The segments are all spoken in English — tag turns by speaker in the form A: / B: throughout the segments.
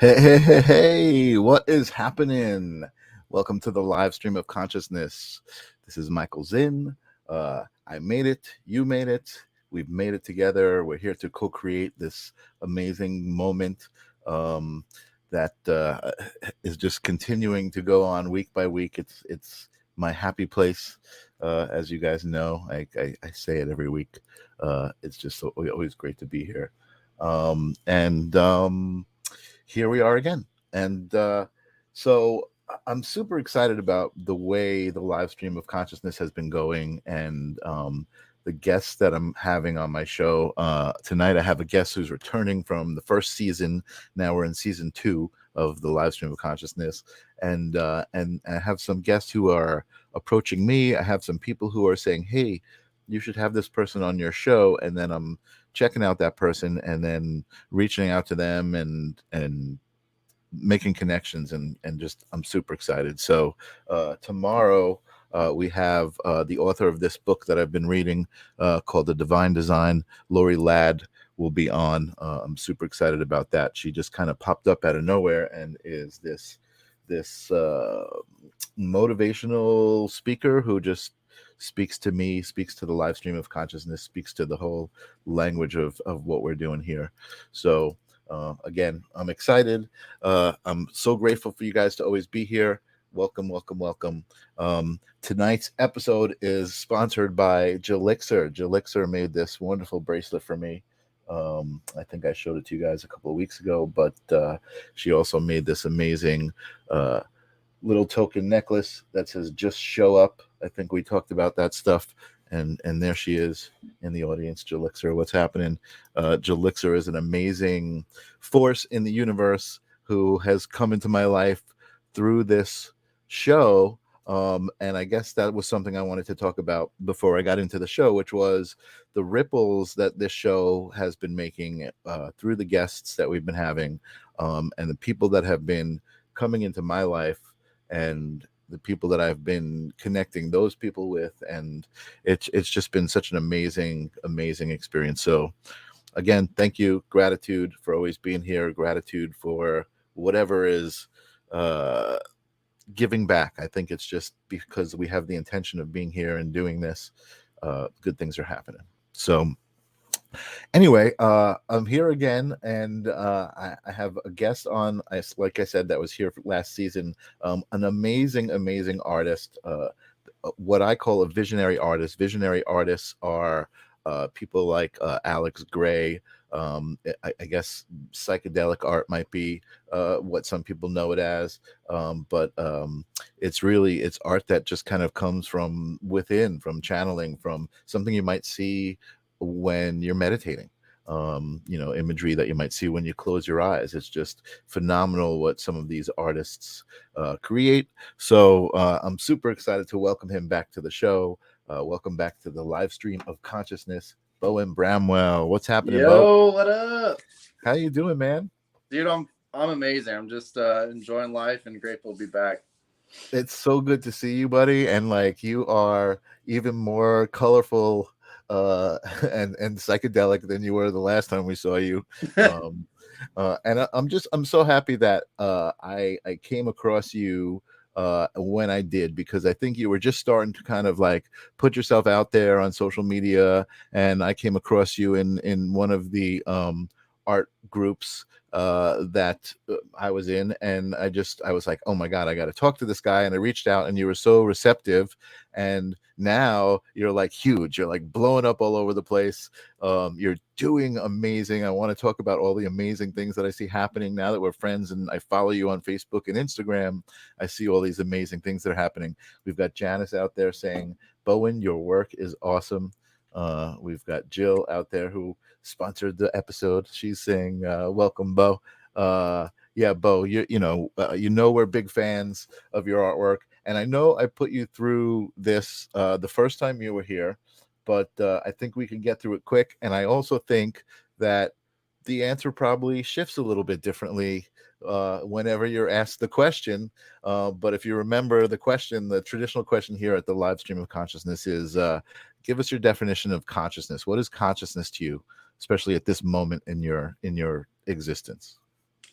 A: Hey, what is happening? Welcome to the live stream of consciousness. This is Michael Zinn. I made it. You made it. We've made it together. We're here to co-create this amazing moment um, that is just continuing to go on week by week. It's my happy place, as you guys know. I say it every week. It's just always great to be here. And Here we are again. And so I'm super excited about the way the live stream of consciousness has been going and the guests that I'm having on my show. Tonight, I have a guest who's returning from the first season. Now we're in season 2 of the live stream of consciousness. And I have some guests who are approaching me. I have some people who are saying, hey, you should have this person on your show. And then I'm checking out that person and then reaching out to them and making connections and just I'm super excited. So tomorrow we have the author of this book that I've been reading called The Divine Design, Lori Ladd, will be on. I'm super excited about that. She just kind of popped up out of nowhere and is this motivational speaker who just speaks to me, speaks to the live stream of consciousness, speaks to the whole language of what we're doing here. So again, I'm excited. I'm so grateful for you guys to always be here. Welcome, welcome, welcome. Tonight's episode is sponsored by Jelixer. Jelixer made this wonderful bracelet for me. I think I showed it to you guys a couple of weeks ago, but she also made this amazing little token necklace that says "Just Show Up." I think we talked about that stuff, and there she is in the audience. Jelixer, what's happening? Jelixer is an amazing force in the universe who has come into my life through this show. And I guess that was something I wanted to talk about before I got into the show, which was the ripples that this show has been making through the guests that we've been having, and the people that have been coming into my life, and the people that I've been connecting those people with, and it's just been such an amazing experience. So again, thank you, gratitude for always being here, gratitude for whatever is giving back. I think it's just because we have the intention of being here and doing this, good things are happening. So anyway, I'm here again, and I have a guest on. Like I said, that was here for last season. An amazing artist. What I call a visionary artist. Visionary artists are people like Alex Gray. I guess psychedelic art might be what some people know it as, but it's art that just kind of comes from within, from channeling, from something you might see when you're meditating. Imagery that you might see when you close your eyes. It's just phenomenal what some of these artists create. So I'm super excited to welcome him back to the show. Welcome back to the live stream of consciousness, Bowen Bramwell. What's happening, Bo?
B: Yo, what up?
A: How you doing, man?
B: Dude, I'm amazing. I'm just enjoying life and grateful to be back.
A: It's so good to see you, buddy. And like, you are even more colorful and psychedelic than you were the last time we saw you. And I'm so happy that I came across you when I did, because I think you were just starting to kind of like put yourself out there on social media, and I came across you in one of the art groups that I was in, and I was like, oh my God, I got to talk to this guy. And I reached out, and you were so receptive, and now you're like huge. You're like blowing up all over the place. You're doing amazing. I want to talk about all the amazing things that I see happening now that we're friends, and I follow you on Facebook and Instagram. I see all these amazing things that are happening. We've got Janice out there saying, Bowen, your work is awesome. We've got Jill out there who sponsored the episode. She's saying, welcome, Bo. Yeah, Bo, you know we're big fans of your artwork, and I know I put you through this the first time you were here, but I think we can get through it quick. And I also think that the answer probably shifts a little bit differently whenever you're asked the question. But if you remember the question, the traditional question here at the live stream of consciousness is, give us your definition of consciousness. What is consciousness to you, especially at this moment in your existence?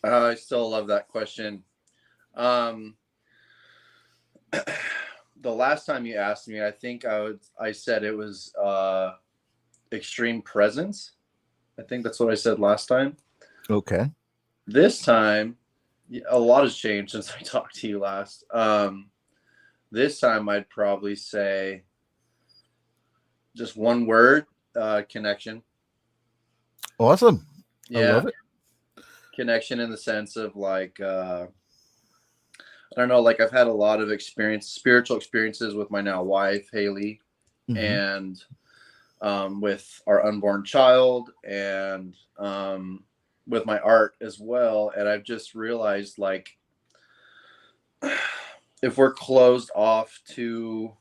B: I still love that question. Um, the last time you asked me, I think I said it was extreme presence. I think that's what I said last time.
A: Okay.
B: This time, a lot has changed since I talked to you last. This time, I'd probably say just one word: connection.
A: Awesome. I
B: Yeah,
A: love it.
B: connection in the sense of like I don't know, like I've had a lot of spiritual experiences with my now wife Haley,
A: Mm-hmm.
B: and with our unborn child, and with my art as well. And I've just realized, like, if we're closed off to,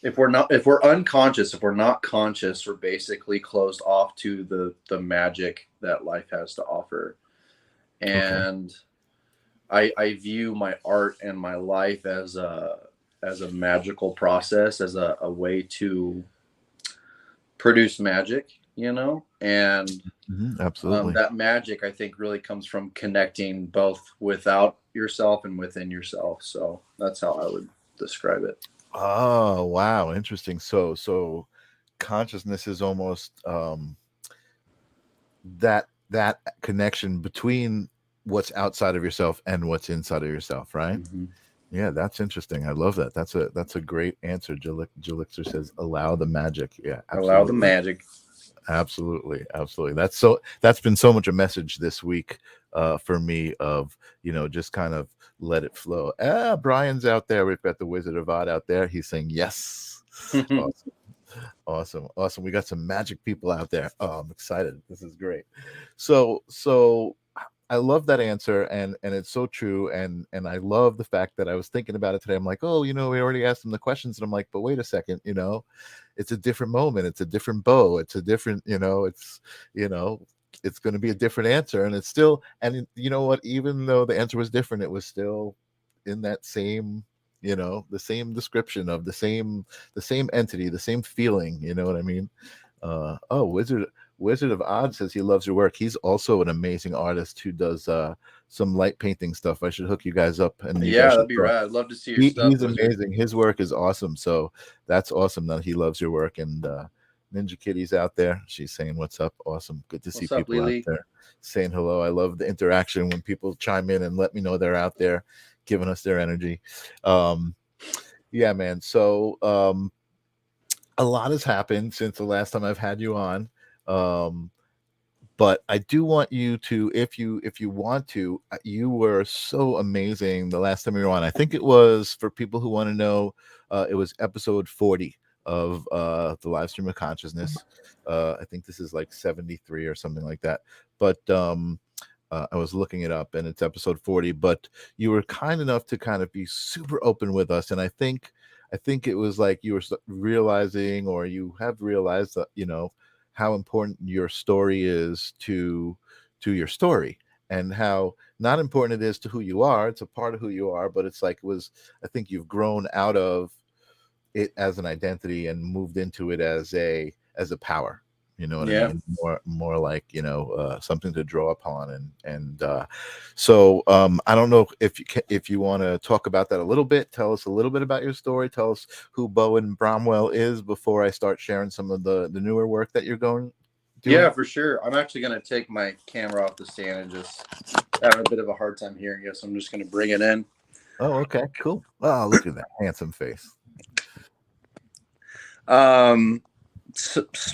B: if we're unconscious, if we're not conscious, we're basically closed off to the magic that life has to offer.
A: Okay.
B: And I view my art and my life as a magical process, as a way to produce magic, you know. And
A: Mm-hmm. Absolutely.
B: that magic, I think, really comes from connecting both without yourself and within yourself. So that's how I would describe it.
A: Oh, wow. Interesting. So consciousness is almost that connection between what's outside of yourself and what's inside of yourself, right?
B: Mm-hmm.
A: Yeah, that's interesting. I love that. That's a great answer. Jilixer says, "Allow the magic." Yeah,
B: Allow the
A: absolutely,
B: magic.
A: absolutely. That's been so much a message this week for me of just kind of let it flow. Brian's out there. We've got the Wizard of Oz out there. He's saying yes. Awesome. Awesome. We got some magic people out there. Oh, I'm excited. This is great. So I love that answer, and it's so true, and I love the fact that I was thinking about it today. I'm like, oh, we already asked them the questions, and I'm like, but wait a second, it's a different moment, it's a different bow, it's a different, you know, it's going to be a different answer, and it's still, and you know what, even though the answer was different, it was still in that same, the same description of the same entity, the same feeling. You know what I mean? Oh, Wizard of Oz says he loves your work. He's also an amazing artist who does some light painting stuff. I should hook you guys up, and you
B: Yeah,
A: guys
B: that'd
A: should
B: be
A: talk.
B: rad. I'd love to see your stuff,
A: He's
B: Wizard.
A: amazing. His work is awesome. So that's awesome that he loves your work. And Ninja Kitty's out there. She's saying what's up. Awesome. Good to see
B: What's up,
A: people out
B: Lily?
A: there saying hello. I love the interaction when people chime in and let me know they're out there giving us their energy. Um, yeah, man. So a lot has happened since the last time I've had you on. Um, but I do want you to, if you want to, you were so amazing the last time you were on. I think it was, for people who want to know, it was episode 40 of the live stream of consciousness. I think this is like 73 or something like that. But I was looking it up, and it's episode 40. But you were kind enough to kind of be super open with us, and I think it was like you were realizing, or you have realized that how important your story is to your story, and how not important it is to who you are. It's a part of who you are, but it's like I think you've grown out of it as an identity and moved into it as a power. You know what I
B: Yeah.
A: mean? More like something to draw upon, and I don't know if you want to talk about that a little bit. Tell us a little bit about your story. Tell us who Bowen Bramwell is before I start sharing some of the newer work that you're
B: Yeah,
A: doing.
B: for sure. I'm actually going to take my camera off the stand and just having a bit of a hard time hearing you. So I'm just going to bring it in.
A: Oh, okay, cool. Oh, look at that handsome face.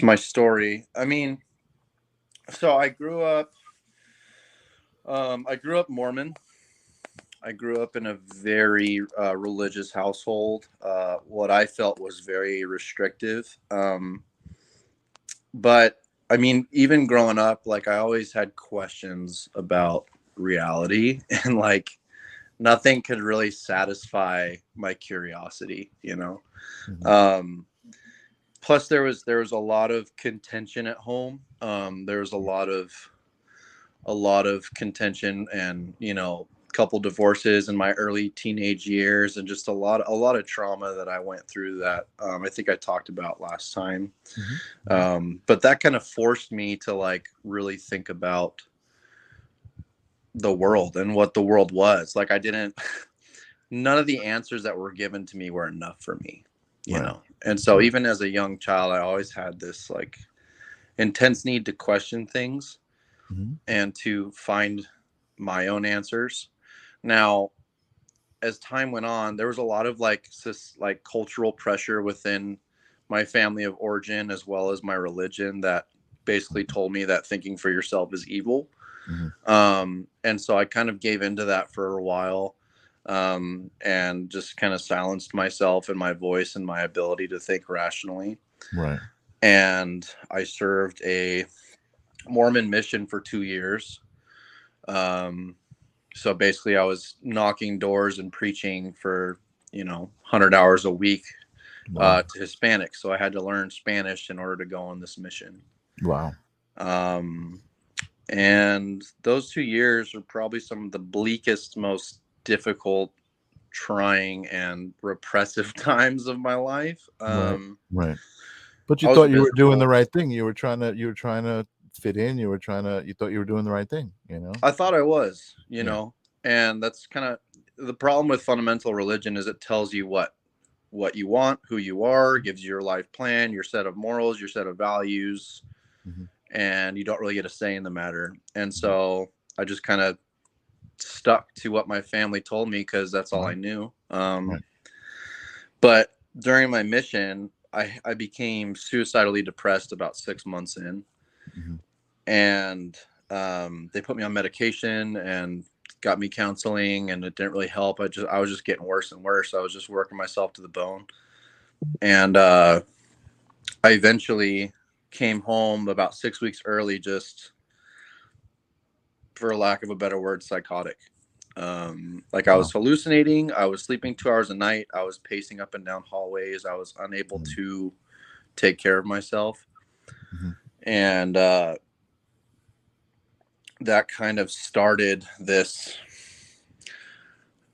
B: My story. I mean, so I grew up Mormon. I grew up in a very religious household. What I felt was very restrictive. But I mean, even growing up, like I always had questions about reality, and like nothing could really satisfy my curiosity, you know.
A: Mhm.
B: Um, Plus, there was a lot of contention at home. There was a lot of contention, and couple divorces in my early teenage years, and just a lot of trauma that I went through that I think I talked about last time.
A: Mhm. Mhm.
B: But that kind of forced me to like really think about the world and what the world was. Like I didn't, none of the answers that were given to me were enough for me, you
A: Right.
B: know? And so
A: Right.
B: even as a young child, I always had this like intense need to question things
A: Mhm.
B: and to find my own answers. Now, as time went on, there was a lot of like cultural pressure within my family of origin as well as my religion that basically told me that thinking for yourself is evil.
A: Mhm.
B: And so I kind of gave into that for a while, and just kind of silenced myself and my voice and my ability to think rationally.
A: Right.
B: And I served a Mormon mission for 2 years. Um, so basically, I was knocking doors and preaching for 100 hours a week
A: Wow.
B: to Hispanics. So I had to learn Spanish in order to go on this mission.
A: Wow.
B: Um, and those 2 years were probably some of the bleakest, most difficult, trying, and repressive times of my life.
A: Right. Right. But you
B: I was
A: thought you were doing the
B: miserable.
A: right thing. You were trying to fit in. You thought you were doing the right thing, you know?
B: I thought I was,
A: Yeah.
B: and that's kind of the problem with fundamental religion is it tells you what you want, who you are, gives you your life plan, your set of morals, your set of values,
A: Mhm.
B: and you don't really get a say in the matter. And
A: Mhm.
B: so I just kind of stuck to what my family told me because that's all I
A: Right.
B: knew.
A: Right.
B: But during my mission, I became suicidally depressed about 6 months in,
A: Mhm.
B: and they put me on medication and got me counseling, and it didn't really help. I was just getting worse and worse. I was just working myself to the bone, and I eventually came home about 6 weeks early, just for lack of a better word, psychotic. Like I was
A: Wow.
B: hallucinating. I was sleeping 2 hours a night. I was pacing up and down hallways. I was unable
A: Mhm.
B: to take care of myself.
A: Mhm.
B: And that kind of started this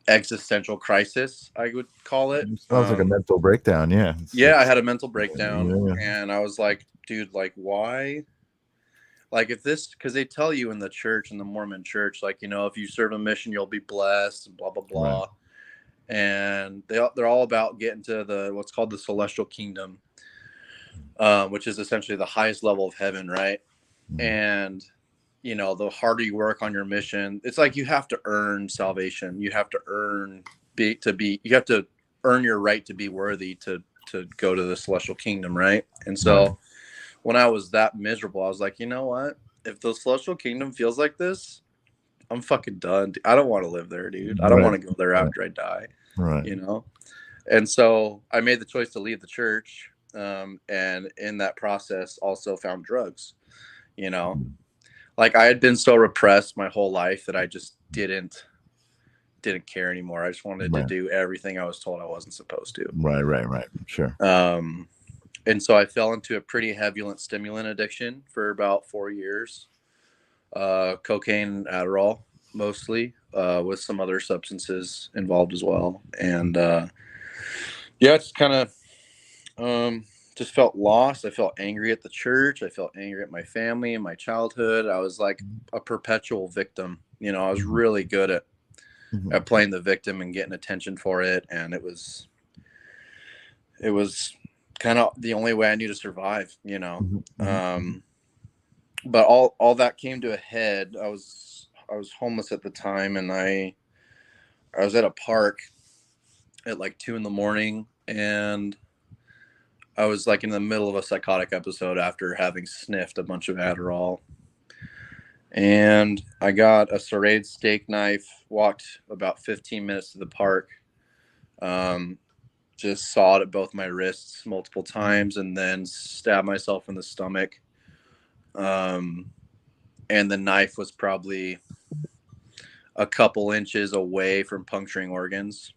B: existential crisis, I would call it.
A: Sounds like a mental breakdown. Yeah.
B: Yeah, I had a mental breakdown
A: Yeah.
B: and I was like, dude, like, why? Like, if this, because they tell you in the church, in the Mormon church, like, if you serve a mission, you'll be blessed, and blah, blah,
A: Right.
B: blah. And they're all about getting to what's called the celestial kingdom, which is essentially the highest level of heaven, right?
A: Mhm.
B: And the harder you work on your mission, it's like you have to earn salvation. You have to earn you have to earn your right to be worthy to go to the celestial kingdom, right? And
A: Right.
B: so when I was that miserable, I was like, you know what? If the celestial kingdom feels like this, I'm fucking done. I don't want to live there, dude. I don't
A: Right.
B: want to go there
A: Right.
B: after I die,
A: Right.
B: you know? And so I made the choice to leave the church. And in that process, also found drugs, you know?
A: Mhm.
B: Like I had been so repressed my whole life that I just didn't care anymore. I just wanted to
A: Right.
B: do everything I was told I wasn't supposed to.
A: Right. Right. Right. Sure.
B: Um, and so I fell into a pretty heavy stimulant addiction for about 4 years. Cocaine and Adderall mostly, with some other substances involved as well. And yeah, it's kind of just felt lost. I felt angry at the church. I felt angry at my family and my childhood. I was like a perpetual victim. I was
A: Mhm.
B: really good at
A: Mhm.
B: playing the victim and getting attention for it, and it was kind of the only way I knew to survive.
A: Mhm. Mhm. Mhm.
B: But all that came to a head. I was homeless at the time, and I was at a park at like 2 in the morning, and I was like in the middle of a psychotic episode after having sniffed a bunch of Adderall. And I got a serrated steak knife, walked about 15 minutes to the park, um, just sawed at both my wrists multiple times, and then stabbed myself in the stomach. Um, and the knife was probably a couple inches away from puncturing organs.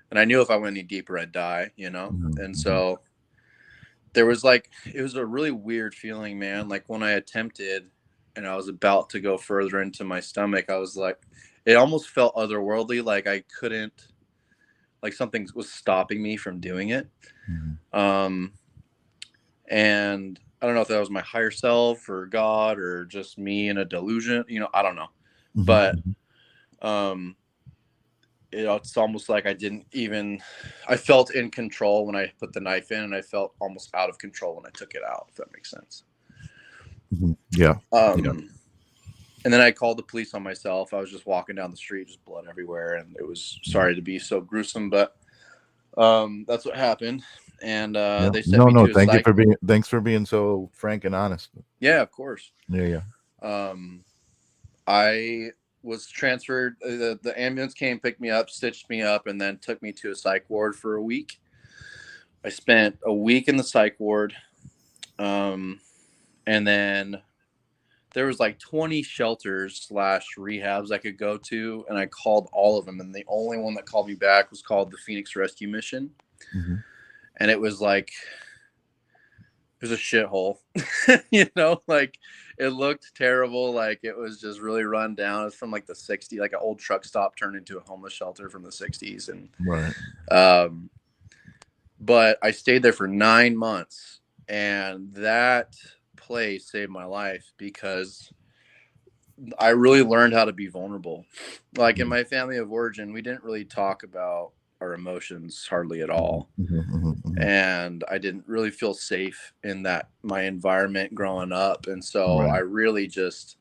B: And I knew if I went any deeper, I'd die.
A: Mhm.
B: And
A: Mhm.
B: so it was a really weird feeling, man. Like when I attempted and I was about to go further into my stomach, I was like, it almost felt otherworldly. Like I couldn't, like something was stopping me from doing it.
A: Mhm.
B: Um, and I don't know if that was my higher self or God or just me in a delusion, I don't know. But it's almost like I felt in control when I put the knife in, and I felt almost out of control when I took it out, if that makes sense.
A: Yeah.
B: And then I called the police on myself. I was just walking down the street, just blood everywhere, and it was sorry to be so gruesome, but that's what happened. And they sent me to a psych.
A: Thanks for being so frank and honest.
B: Yeah, of course.
A: Yeah.
B: I was transferred. The ambulance came, picked me up, stitched me up, and then took me to a psych ward for a week. I spent a week in the psych ward. And then there was like 20 shelters / rehabs I could go to. And I called all of them. And the only one that called me back was called the Phoenix Rescue Mission. And it was like, it was a shithole, like it looked terrible. Like it was just really run down. It's from like the 60s, like an old truck stop turned into a homeless shelter from the 60s. And, but I stayed there for 9 months, and that place saved my life because I really learned how to be vulnerable. Like in my family of origin, we didn't really talk about our emotions hardly at all. And I didn't really feel safe in my environment growing up. And so I really just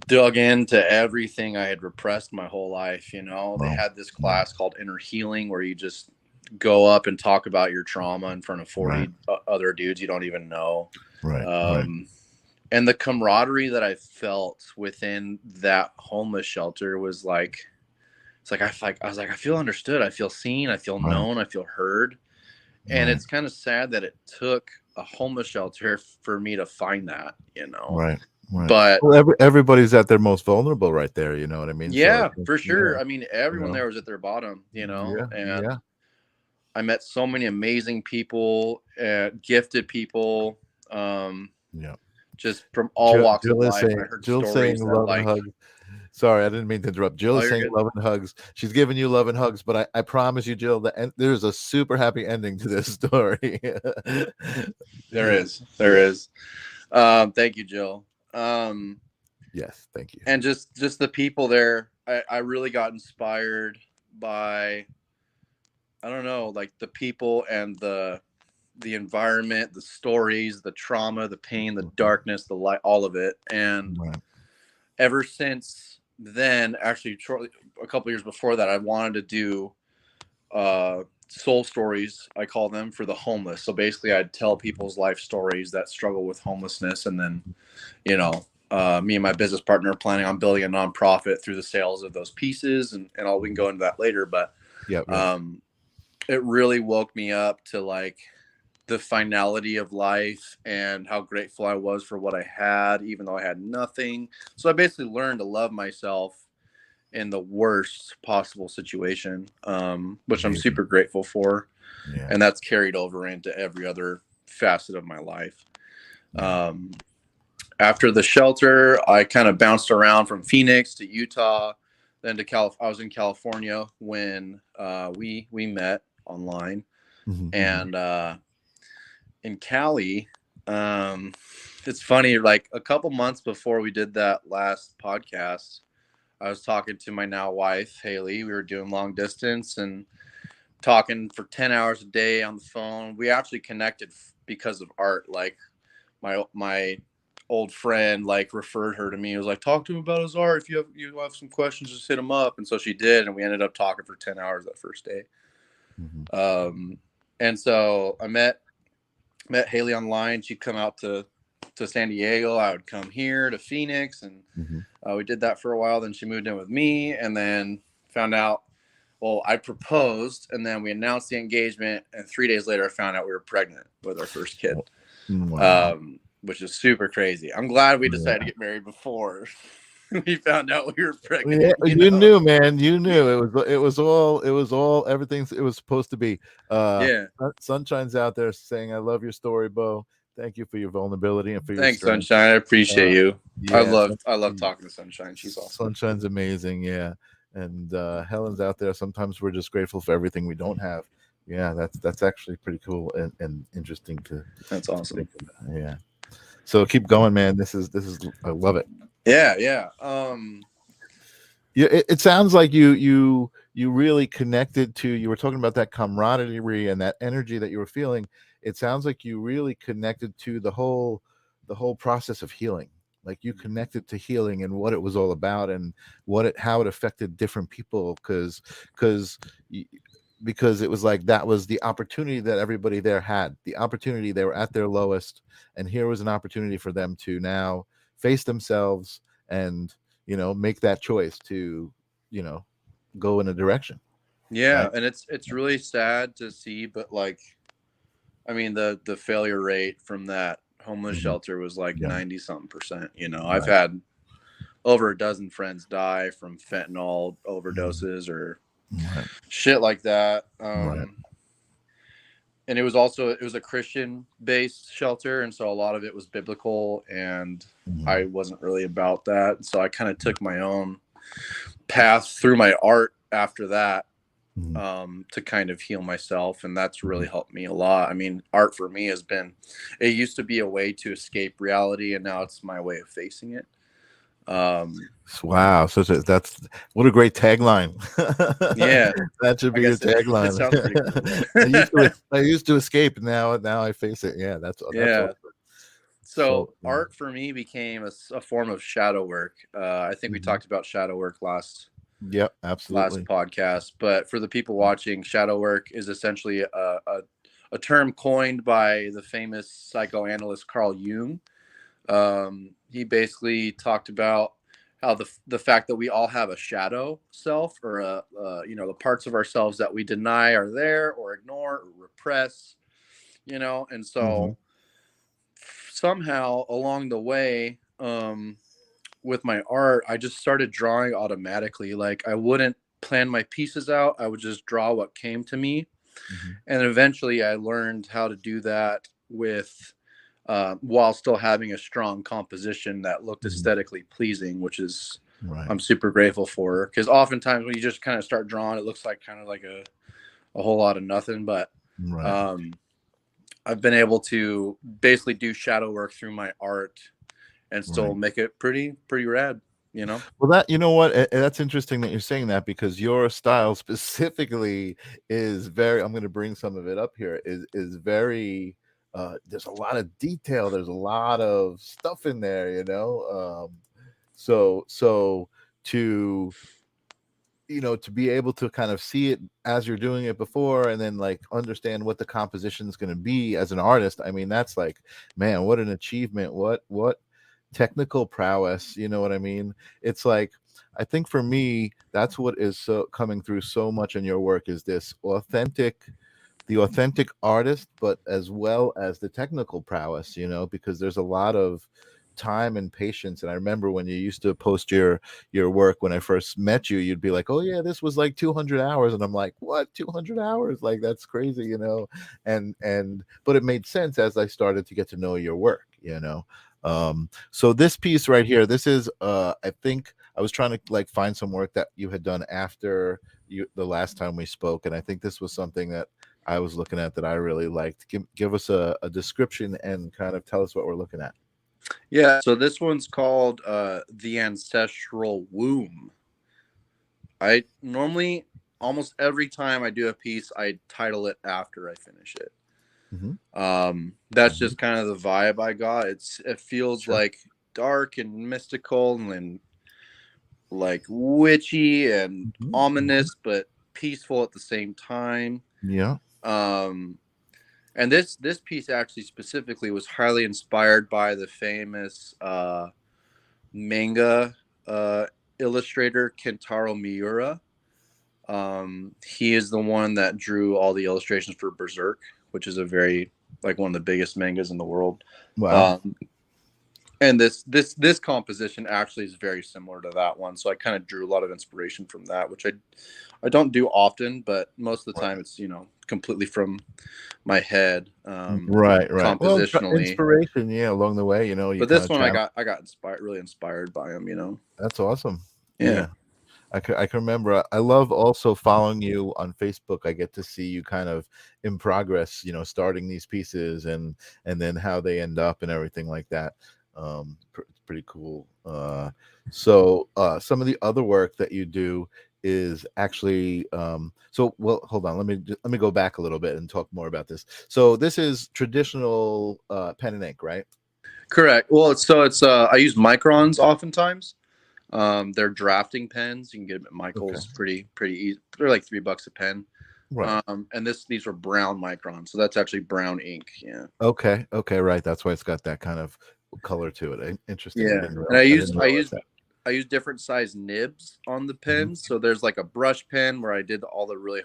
B: dug into everything I had repressed my whole life. They had this class called Inner Healing where you just go up and talk about your trauma in front of 40 other dudes you don't even know. And the camaraderie that I felt within that homeless shelter was like, I feel understood. I feel seen. I feel known. I feel heard. And it's kind of sad that it took a homeless shelter for me to find that, But
A: everybody's at their most vulnerable right there. You know what I mean?
B: Yeah, for sure. I mean, everyone there was at their bottom, and I met so many amazing people, gifted people, just from all walks of life. I heard stories that, like,
A: hugs. Sorry, I didn't mean to interrupt. Jill is saying love and hugs. She's giving you love and hugs, but I promise you, Jill, there's a super happy ending to this story.
B: There is. Thank you, Jill.
A: Yes, thank you.
B: And just the people there, I really got inspired by, I don't know, like the people and the environment, the stories, the trauma, the pain, the darkness, the light, all of it. And ever since then, actually shortly a couple years before that, I wanted to do soul stories, I call them, for the homeless. So basically I'd tell people's life stories that struggle with homelessness, and then me and my business partner are planning on building a nonprofit through the sales of those pieces, and we can go into that later. But it really woke me up to like the finality of life and how grateful I was for what I had, even though I had nothing. So I basically learned to love myself in the worst possible situation, which I'm super grateful for. And that's carried over into every other facet of my life. After the shelter, I kind of bounced around from Phoenix to Utah, then to I was in California when we met online. And in Cali, it's funny, like a couple months before we did that last podcast, I was talking to my now wife, Haley. We were doing long distance and talking for 10 hours a day on the phone. We actually connected because of art. Like my old friend like referred her to me. He was like, talk to him about his art. If you have some questions, just hit him up. And so she did, and we ended up talking for 10 hours that first day. And so I met Haley online. She'd come out to San Diego. I would come here to Phoenix, and we did that for a while. Then she moved in with me, and then found out, well, I proposed, and then we announced the engagement, and 3 days later I found out we were pregnant with our first kid. Which is super crazy. I'm glad we decided to get married before we found out we were pregnant.
A: You knew, man. You knew it was all everything it was supposed to be. Sunshine's out there saying, I love your story, Bo. Thank you for your vulnerability and for your strength.
B: Sunshine. I appreciate you. I love talking to Sunshine. She's awesome.
A: Sunshine's amazing. Yeah. And Helen's out there. Sometimes we're just grateful for everything we don't have. Yeah, that's actually pretty cool and interesting to.
B: That's awesome.
A: Yeah. So keep going, man. This is I love it.
B: Yeah.
A: Yeah, it sounds like you really connected to. You were talking about that camaraderie and that energy that you were feeling. It sounds like you really connected to the whole process of healing. Like you connected to healing and what it was all about, and how it affected different people, because because it was like that was the opportunity that everybody there had. The opportunity, they were at their lowest, and here was an opportunity for them to now face themselves and make that choice to you know go in a direction,
B: Yeah,
A: right?
B: and it's really sad to see, but like, I mean, the failure rate from that homeless
A: Mhm.
B: shelter was like
A: Yeah,
B: 90 something percent. You know, I've
A: right.
B: had over a dozen friends die from fentanyl
A: Mhm.
B: overdoses or
A: Right,
B: shit like that.
A: right.
B: And it was a Christian based shelter, and so a lot of it was biblical, and I
A: Mhm.
B: wasn't really about that. So I kind of took my own path through my art after that,
A: Mhm.
B: to kind of heal myself, and that's really
A: Mhm.
B: helped me a lot. I mean, art for me has been, it used to be a way to escape reality, and now it's my way of facing it. Um,
A: Wow, that's what a great tagline.
B: yeah,
A: That should
B: I
A: be your
B: guess it
A: tagline.
B: sounds pretty cool.
A: I used to I used to escape, now I face it. Yeah, that's
B: Yeah.
A: awesome.
B: So
A: So
B: art for me became a form of shadow work. I think we
A: mhm.
B: talked about shadow work
A: Yep,
B: last
A: absolutely.
B: podcast, but for the people watching, shadow work is essentially a term coined by the famous psychoanalyst Carl Jung. He basically talked about how the fact that we all have a shadow self, or the parts of ourselves that we deny are there or ignore or repress, and
A: Mhm.
B: so somehow along the way, with my art, I just started drawing automatically. Like I wouldn't plan my pieces out, I would just draw what came to me.
A: Mhm.
B: And eventually I learned how to do that with, while still having a strong composition that looked
A: Mhm.
B: aesthetically pleasing, which is,
A: Right.
B: I'm super grateful for, because oftentimes when you just kind of start drawing, it looks like kind of like a whole lot of nothing. But
A: Right.
B: um, I've been able to basically do shadow work through my art and still
A: Right.
B: make it pretty rad, you know.
A: Well, that you know what, that's interesting that you're saying that, because your style specifically is very. I'm going to bring some of it up here. Is very. There's a lot of detail. There's a lot of stuff in there. So to to be able to kind of see it as you're doing it before, and then like understand what the composition is going to be as an artist. I mean, that's like, man, what an achievement. What technical prowess, you know what I mean? It's like, I think for me, that's what is so coming through so much in your work, is this authentic artist, but as well as the technical prowess, because there's a lot of time and patience. And I remember when you used to post your work, when I first met you, you'd be like, oh yeah, this was like 200 hours. And I'm like, what, 200 hours? Like, that's crazy, and but it made sense as I started to get to know your work. So this piece right here, this is I think I was trying to like find some work that you had done after the last time we spoke, and I think this was something that I was looking at that I really liked. Give us a description and kind of tell us what we're looking at.
B: Yeah, so this one's called The Ancestral Womb. I normally, almost every time I do a piece, I title it after I finish it.
A: Hmm.
B: That's
A: Hmm.
B: just kind of the vibe I got. It feels
A: Sure.
B: like dark and mystical and like witchy and
A: Hmm. Hmm.
B: ominous, but peaceful at the same time.
A: Yeah.
B: Um, and this piece actually specifically was highly inspired by the famous manga uh, illustrator Kentaro Miura. He is the one that drew all the illustrations for Berserk, which is a very, like, one of the biggest mangas in the world.
A: Wow.
B: Um, and this composition actually is very similar to that one, so I kind of drew a lot of inspiration from that, which I don't do often, but most of the time
A: Right.
B: it's completely from my head,
A: Right. Right. Well,
B: compositionally.
A: inspiration. Yeah. Along the way, you
B: But
A: kind
B: this
A: of
B: one
A: travel.
B: I got inspired, really inspired by him.
A: That's awesome.
B: Yeah.
A: Yeah. I can remember. I love also following you on Facebook. I get to see you kind of in progress, starting these pieces, and then how they end up and everything like that. pretty cool. So some of the other work that you do is actually so well, hold on, let me go back a little bit and talk more about this. So this is traditional pen and ink, right?
B: Correct. Well, it's I use microns oftentimes. They're drafting pens. You can get them at
A: Okay.
B: Michael's pretty easy. They're like $3 a pen.
A: Right.
B: And these are brown microns, so that's actually brown ink. Yeah.
A: Okay. Okay. Right. That's why it's got that kind of color to it. Interesting.
B: Yeah. And
A: I didn't realize that.
B: I use different size nibs on the
A: Hmm.
B: pens. So there's like a brush pen where I did all the really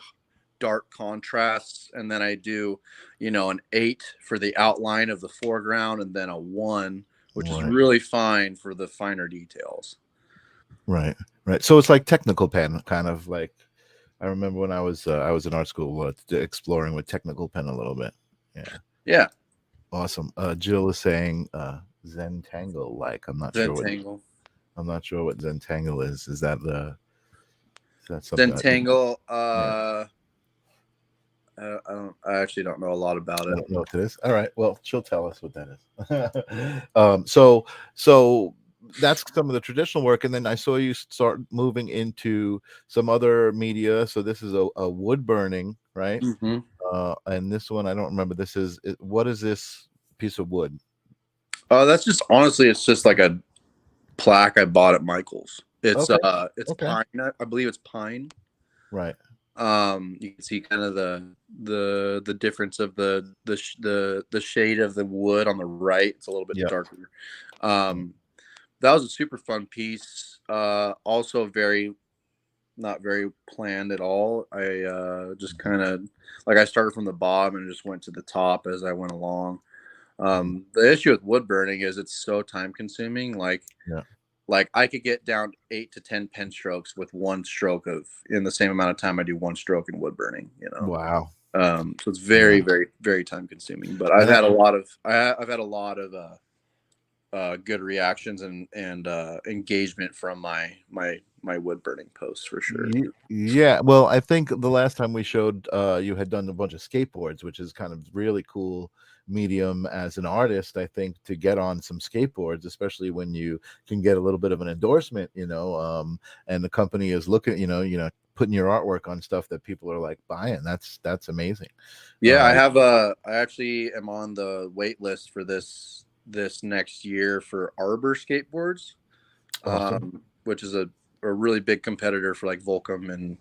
B: dark contrasts, and then I do, an 8 for the outline of the foreground, and then a 1, which is
A: Right.
B: really fine for the finer details.
A: Right. Right. So it's like technical pen, kind of like I remember when I was in art school exploring with technical pen a little bit. Yeah.
B: Yeah.
A: Awesome. Jill is saying Zentangle. Like
B: Zentangle.
A: I'm not sure what Zentangle is. Is that something?
B: Zentangle.
A: Yeah.
B: I actually don't know a lot about
A: I
B: it.
A: don't know what it is. All right. Well, she'll tell us what that is. So that's some of the traditional work, and then I saw you start moving into some other media. So this is a wood burning, right?
B: Mm-hmm.
A: And this one I don't remember. What is this piece of wood?
B: That's just honestly, it's just like a plaque I bought at Michael's. It's
A: Okay.
B: it's
A: Okay.
B: pine. I believe it's pine.
A: Right.
B: You can see kind of the difference of the shade of the wood on the right. It's a little bit
A: Yeah.
B: darker. That was a super fun piece. Also very not very planned at all. I just kind of like I started from the bottom and just went to the top as I went along. The issue with wood burning is it's so time consuming.
A: Yeah.
B: Like I could get down 8 to 10 pen strokes with one stroke of in the same amount of time I do one stroke in wood burning.
A: Wow.
B: So it's very, very, very time consuming. But I've had a lot of good reactions and engagement from my wood burning posts for sure.
A: Yeah, well, I think the last time we showed you had done a bunch of skateboards, which is kind of really cool medium as an artist, I think, to get on some skateboards, especially when you can get a little bit of an endorsement, and the company is looking, putting your artwork on stuff that people are like buying. That's amazing.
B: Yeah, I actually am on the wait list for this next year for Arbor skateboards,
A: Awesome.
B: which is a really big competitor for like Volcom and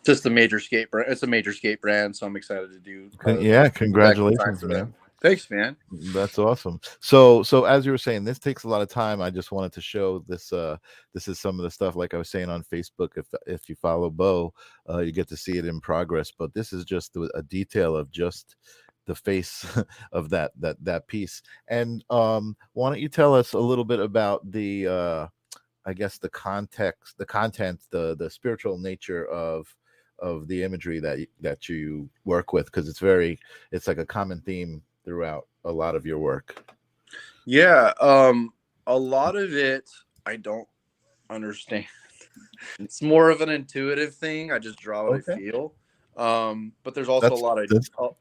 B: just a major skate brand. It's a major skate brand, so I'm excited to do.
A: Yeah, congratulations, man.
B: Thanks, man.
A: That's awesome. So as you were saying, this takes a lot of time. I just wanted to show this. This is some of the stuff, like I was saying on Facebook. If you follow Bo, you get to see it in progress. But this is just a detail of just the face of that piece. And why don't you tell us a little bit about the I guess the context, the content, the spiritual nature of the imagery that you work with, because it's like a common theme throughout a lot of your work.
B: Yeah, a lot of it I don't understand. It's more of an intuitive thing. I just draw what I
A: Okay.
B: feel. But there's also a
A: That's
B: lot of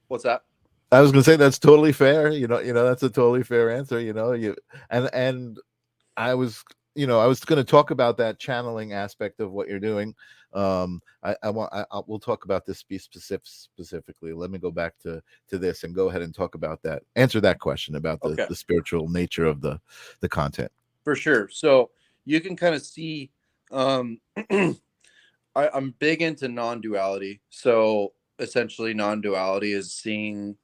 B: what's that?
A: I was gonna say that's totally fair. That's a totally fair answer. And I was going to talk about that channeling aspect of what you're doing. We'll talk about this piece specifically. Let me go back to this and go ahead and talk about that. Answer that question about the spiritual nature of the content.
B: For sure. So you can kind of see, I'm big into non-duality. So essentially non-duality is seeing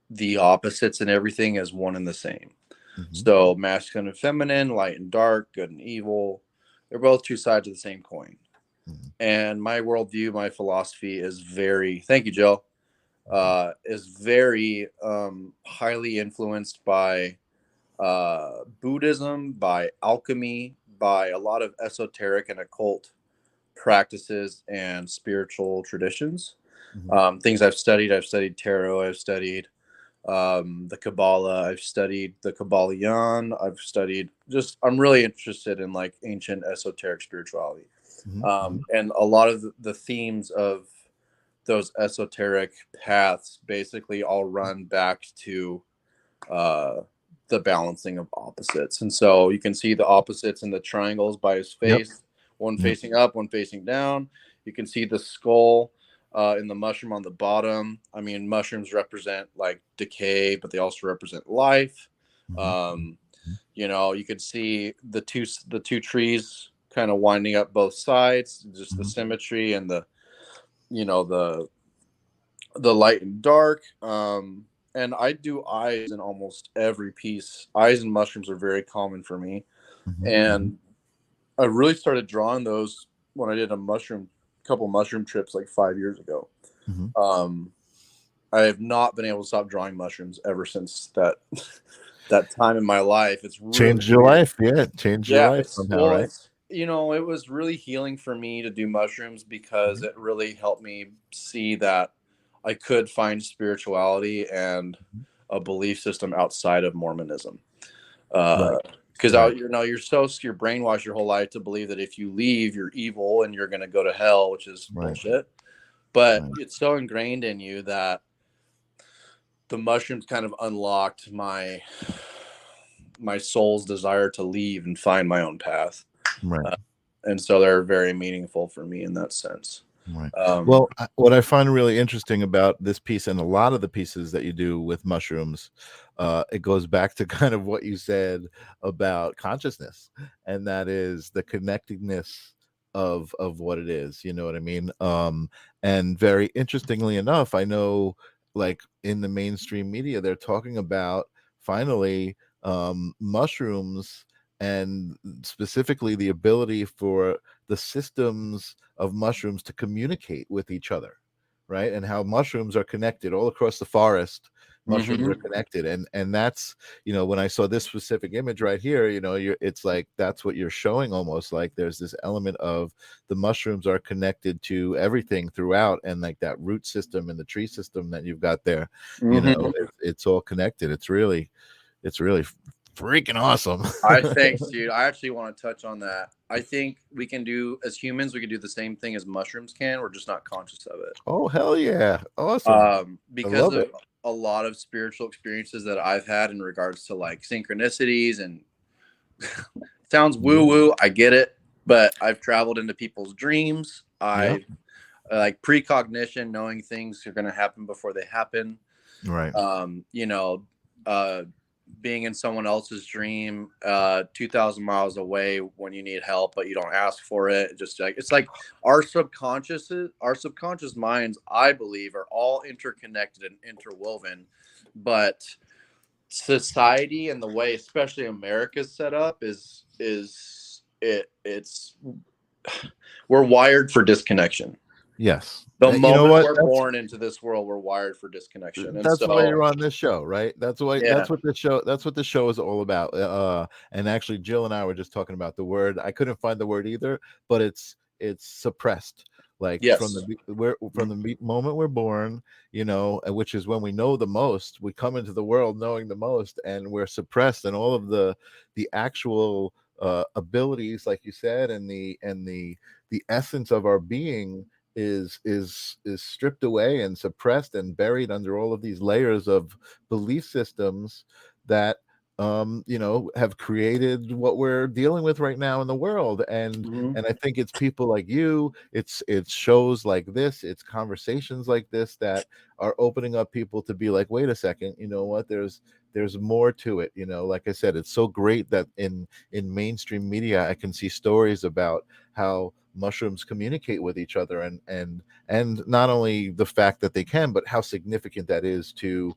B: the opposites in everything as one and the same. Mm-hmm. So masculine and feminine, light and dark, good and evil, they're both two sides of the same coin. Mm-hmm. And my worldview, my philosophy is thank you, Joe, is very highly influenced by Buddhism, by alchemy, by a lot of esoteric and occult practices and spiritual traditions. Mm-hmm. Things I've studied tarot, I've studied the Kabbalah, I've studied the Kabbalion, I'm really interested in like ancient esoteric spirituality. Mm-hmm. And a lot of the themes of those esoteric paths basically all run back to uh, the balancing of opposites. And so you can see the opposites in the triangles by his
A: Yep.
B: face, one
A: Yep.
B: facing up, one facing down. You can see the skull in the mushroom on the bottom. I mean, mushrooms represent like decay, but they also represent life. Um, you know, you could see the two trees kind of winding up both sides, just the symmetry and the you know the light and dark. And I do eyes in almost every piece. Eyes and mushrooms are very common for me. And I really started drawing those when I did couple mushroom trips like 5 years ago. Um, I have not been able to stop drawing mushrooms ever since that time in my life. It's really
A: Changed your
B: weird.
A: life. Yeah, changed your
B: Yeah,
A: life
B: it's
A: somehow,
B: well,
A: right?
B: it's it was really healing for me to do mushrooms because it really helped me see that I could find spirituality and a belief system outside of Mormonism.
A: Right.
B: Because
A: Right.
B: you're brainwashed your whole life to believe that if you leave, you're evil and you're going to go to hell, which is
A: Right.
B: bullshit. But
A: Right.
B: it's so ingrained in you that the mushrooms kind of unlocked my soul's desire to leave and find my own path.
A: Right.
B: And so they're very meaningful for me in that sense.
A: Right.
B: Um,
A: Well, what I find really interesting about this piece and a lot of the pieces that you do with mushrooms, it goes back to kind of what you said about consciousness, and that is the connectedness of what it is. You know what I mean? And very interestingly enough, I know, like in the mainstream media, they're talking about finally mushrooms, and specifically the ability for the systems of mushrooms to communicate with each other, right? And how mushrooms are connected all across the forest. Mushrooms are connected, and that's, when I saw this specific image right here, it's like that's what you're showing, almost like there's this element of the mushrooms are connected to everything throughout, and like that root system and the tree system that you've got there, it's all connected. It's really freaking awesome.
B: thanks, dude. I actually want to touch on that. I think we can do, as humans, we can do the same thing as mushrooms can. We're just not conscious of it.
A: Oh, hell yeah. Awesome. I
B: Because
A: love
B: of
A: it.
B: a lot of spiritual experiences that I've had in regards to like synchronicities and sounds woo woo. I get it, but I've traveled into people's dreams.
A: Yep.
B: I like precognition, knowing things are going to happen before they happen.
A: Right.
B: Being in someone else's dream 2,000 miles away when you need help but you don't ask for it, just like it's like our subconscious minds, I believe, are all interconnected and interwoven. But society and the way especially America's set up it's we're wired for disconnection.
A: Yes.
B: The
A: You know
B: moment
A: what?
B: we're born into this world, we're wired for disconnection. And
A: That's why
B: so,
A: you're on this show, right? That's why.
B: yeah.
A: That's what the show is all about. And actually, Jill and I were just talking about the word. I couldn't find the word either, but it's suppressed. Like from
B: Yes.
A: the moment we're born, which is when we know the most. We come into the world knowing the most, and we're suppressed, and all of the actual abilities, like you said, and the essence of our being is stripped away and suppressed and buried under all of these layers of belief systems that have created what we're dealing with right now in the world. And I think it's people like you, it's shows like this, it's conversations like this that are opening up people to be like, wait a second, you know what, there's more to it. Like I said, it's so great that in mainstream media I can see stories about how mushrooms communicate with each other, and not only the fact that they can, but how significant that is to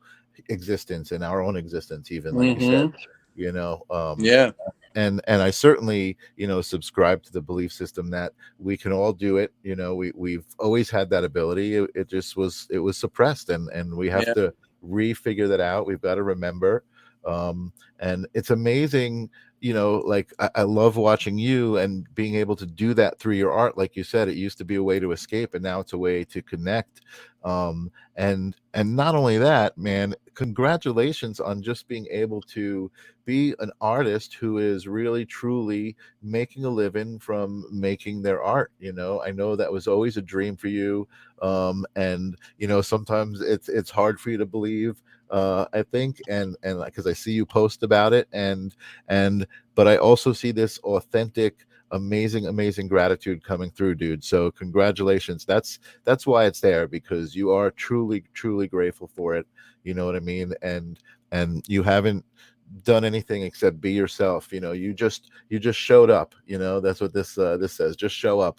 A: existence and our own existence, even like you said. you know um
B: Yeah.
A: and I certainly subscribe to the belief system that we can all do it. We've always had that ability. It was suppressed, and we have
B: Yeah.
A: to refigure that out. We've got to remember And it's amazing, like I love watching you and being able to do that through your art. Like you said, it used to be a way to escape, and now it's a way to connect. And not only that, man, congratulations on just being able to be an artist who is really truly making a living from making their art. I know that was always a dream for you. And sometimes it's hard for you to believe, I think, and because I see you post about it, and but I also see this authentic, amazing gratitude coming through, dude. So congratulations. That's why it's there, because you are truly grateful for it. You know what I mean? And you haven't done anything except be yourself. You just showed up. That's what this says. Just show up.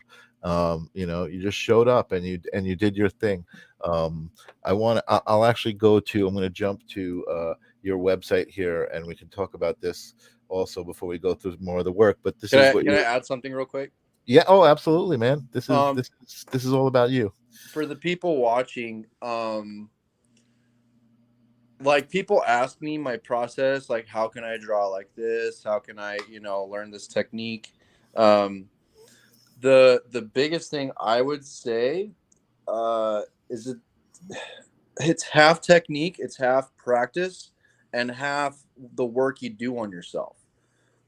A: You just showed up, and you did your thing. um I'll actually I'm going to jump to your website here, and we can talk about this also before we go through more of the work. But this
B: Can
A: is
B: I
A: what
B: can I
A: you
B: add something real quick?
A: Yeah, oh, absolutely, man. This is
B: Um,
A: this this is all about you.
B: for the people watching, like people ask me my process, like how can I draw like this? How can I, learn this technique? Um, the biggest thing I would say is it's half technique, it's half practice, and half the work you do on yourself.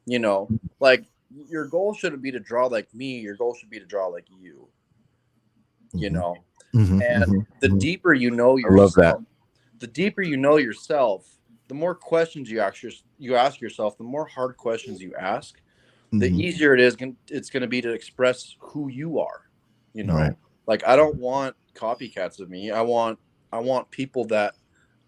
B: You know, like your goal shouldn't be to draw like me. Your goal should be to draw like you. You
A: Hmm.
B: know,
A: Hmm.
B: and
A: Hmm.
B: the
A: Hmm.
B: deeper you know
A: I love that.
B: yourself, the deeper you know yourself, the more questions you ask yourself, the more hard questions you ask, the
A: Hmm.
B: easier it's going to be to express who you are. You
A: Right.
B: know, like I don't want copycats of me. I want people that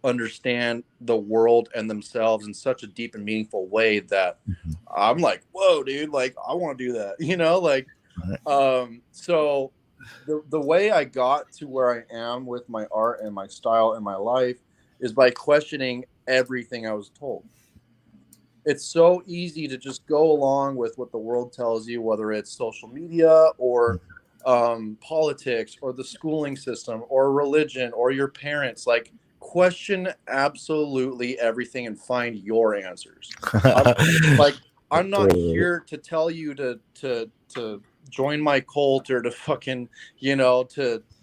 B: understand the world and themselves in such a deep and meaningful way that
A: Mhm.
B: I'm like, whoa, dude, like I want to do that. Like
A: Right.
B: so the way I got to where I am with my art and my style and my life is by questioning everything I was told. It's so easy to just go along with what the world tells you, whether it's social media or politics or the schooling system or religion or your parents. Like, question absolutely everything and find your answers. I'm, like, I'm not
A: Totally.
B: here to tell you to join my cult or to fucking, you know,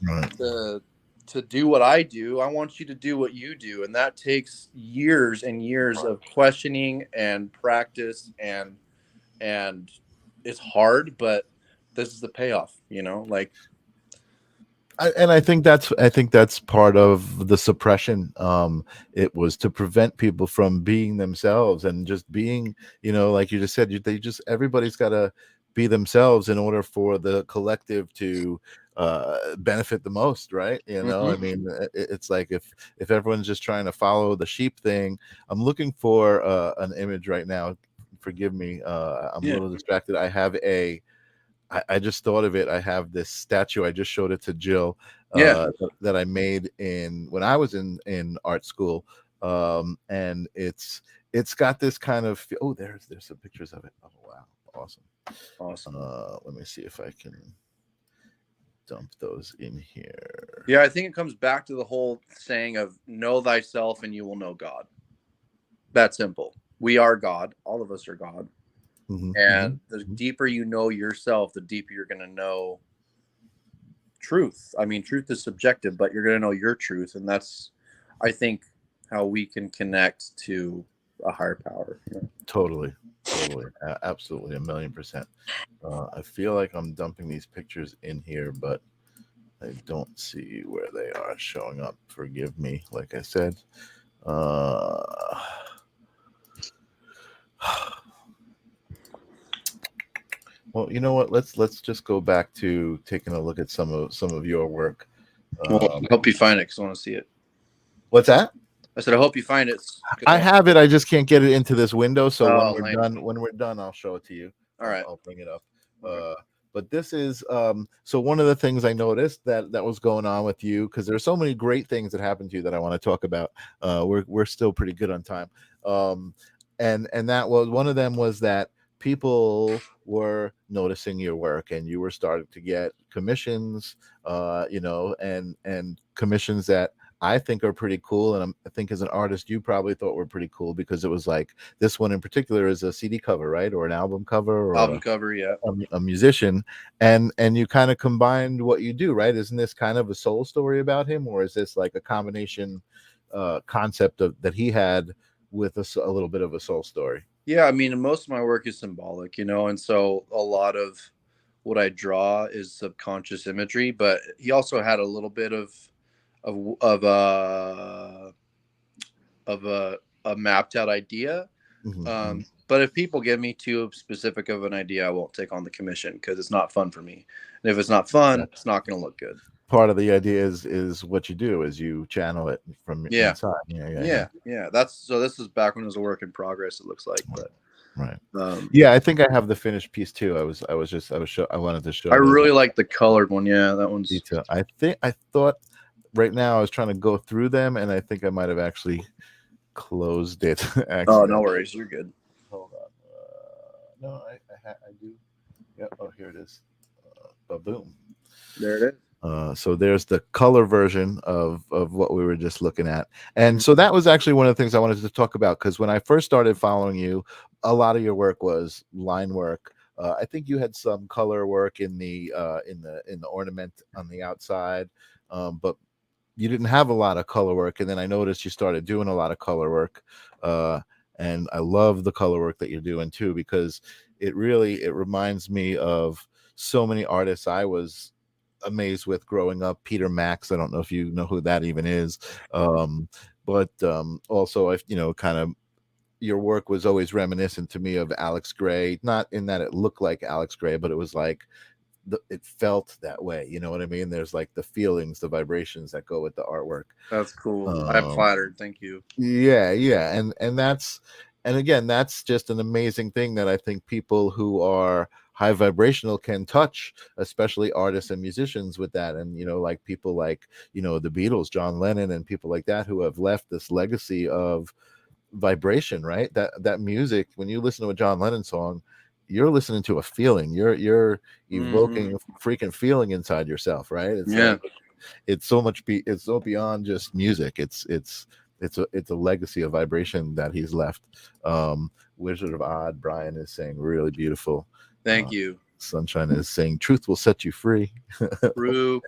A: Right.
B: to to do what I do. I want you to do what you do, and that takes years and years of questioning and practice, and it's hard, but this is the payoff. Like
A: And I think that's part of the suppression. It was to prevent people from being themselves and just being, like you just said, they just everybody's got to be themselves in order for the collective to benefit the most, right? I
B: mhm.
A: mean, it's like if everyone's just trying to follow the sheep thing. I'm looking for an image right now. Forgive me, I'm a
B: Yeah,
A: little distracted. I just thought of it. I have this statue. I just showed it to Jill,
B: yeah,
A: that I made when I was in art school, and it's got this kind of oh, there's some pictures of it. Oh wow, awesome.
B: awesome.
A: Let me see if I can dump those in here.
B: Yeah, I think it comes back to the whole saying of know thyself and you will know God. That simple. We are God. All of us are God.
A: Hmm. Hmm.
B: And the deeper you know yourself, the deeper you're going to know truth. I mean, truth is subjective, but you're going to know your truth. And that's, I think, how we can connect to a higher power.
A: Totally, absolutely, 1,000,000%. I feel like I'm dumping these pictures in here, but I don't see where they are showing up. Forgive me. Like I said, uh, well, you know what? Let's just go back to taking a look at some of your work.
B: Well, I
A: Um,
B: hope you find it because I want to see it.
A: what's that?
B: I said, I hope you find it because I
A: I
B: want
A: have
B: to
A: it.
B: see it.
A: I just can't get it into this window. So when
B: Oh,
A: we're
B: lame.
A: done, I'll show it to you.
B: All
A: I'll,
B: right.
A: I'll bring it up.
B: Okay.
A: But this is so one of the things I noticed that was going on with you, because there's so many great things that happened to you that I want to talk about. We're still pretty good on time. Um, and that was one of them, was that people were noticing your work, and you were starting to get commissions, and commissions that I think are pretty cool, and I think as an artist, you probably thought were pretty cool because it was like this one in particular is a CD cover, right, or an album cover, or
B: Album cover, yeah.
A: a musician, and you kind of combined what you do, right? Isn't this kind of a soul story about him, or is this like a combination concept of that he had with a little bit of a soul story?
B: Yeah, I mean, most of my work is symbolic, and so a lot of what I draw is subconscious imagery. But he also had a little bit of of uh of a mapped out idea.
A: Mm-hmm.
B: But if people give me too specific of an idea, I won't take on the commission because it's not fun for me. And if it's not
A: Yeah.
B: fun, it's not going to look good.
A: Part of the idea is what you do is you channel it from
B: Yeah,
A: inside. Yeah.
B: yeah. That's so. This is back when it was a work in progress. It looks like, but
A: Right.
B: um,
A: Yeah, I think I have the finished piece too. I wanted to
B: I
A: show the
B: really like the colored one. Yeah, that one's.
A: detail. I thought right now I was trying to go through them, and I think I might have actually closed it
B: Oh, no
A: accidentally.
B: worries. You're good.
A: Hold on. No, I do. Yeah. Oh, here it is. Boom.
B: There it is.
A: So there's the color version of what we were just looking at, and
B: Mhm.
A: so that was actually one of the things I wanted to talk about because when I first started following you, a lot of your work was line work. I think you had some color work in the ornament on the outside, but you didn't have a lot of color work. And then I noticed you started doing a lot of color work, uh, and I love the color work that you're doing too because it reminds me of so many artists I was amazed with growing up. Peter Max, I don't know if you know who that even is, um, but also I kind of your work was always reminiscent to me of Alex Gray, not in that it looked like Alex Gray, but it was like it felt that way. You know what I mean? There's like the feelings, the vibrations that go with the artwork.
B: That's cool. I'm
A: Um,
B: flattered. Thank you.
A: yeah, and again, that's just an amazing thing that I think people who are high vibrational can touch, especially artists and musicians with that. And like people like the Beatles, John Lennon, and people like that who have left this legacy of vibration, right? That music, when you listen to a John Lennon song, you're listening to a feeling. You're
B: Hmm.
A: evoking a freaking feeling inside yourself, right? It's
B: Yeah.
A: like it's so beyond just music. It's a legacy of vibration that he's left. Wizard of Odd, Brian is saying really beautiful.
B: Thank
A: uh,
B: you.
A: Sunshine is saying truth will set you free.
B: True.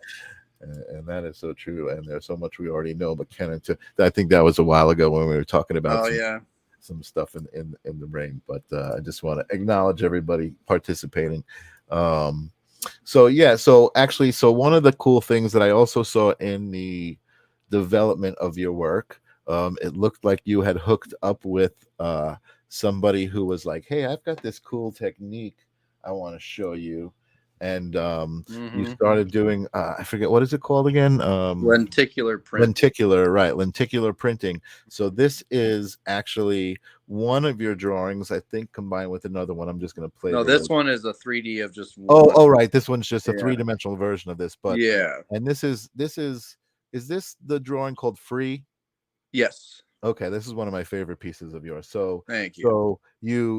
A: And that is so true. And there's so much we already know, but Kenan, I think that was a while ago when we were talking about
B: Oh yeah.
A: some stuff in the rain. But I just want to acknowledge everybody participating. Um, so yeah, so actually, so one of the cool things that I also saw in the development of your work, it looked like you had hooked up with somebody who was like, "Hey, I've got this cool technique I want to show you," and you
B: Hmm.
A: started doing I forget what is it called again.
B: Lenticular printing.
A: Lenticular, right? Lenticular printing. So this is actually one of your drawings, I think, combined with another one. I'm just going to play
B: No,
A: the
B: this one is a 3D of just
A: Oh,
B: one.
A: oh, right. This one's just a
B: Yeah.
A: three-dimensional version of this, but
B: Yeah.
A: and is this the drawing called Free?
B: Yes.
A: Okay, this is one of my favorite pieces of yours. So
B: Thank you.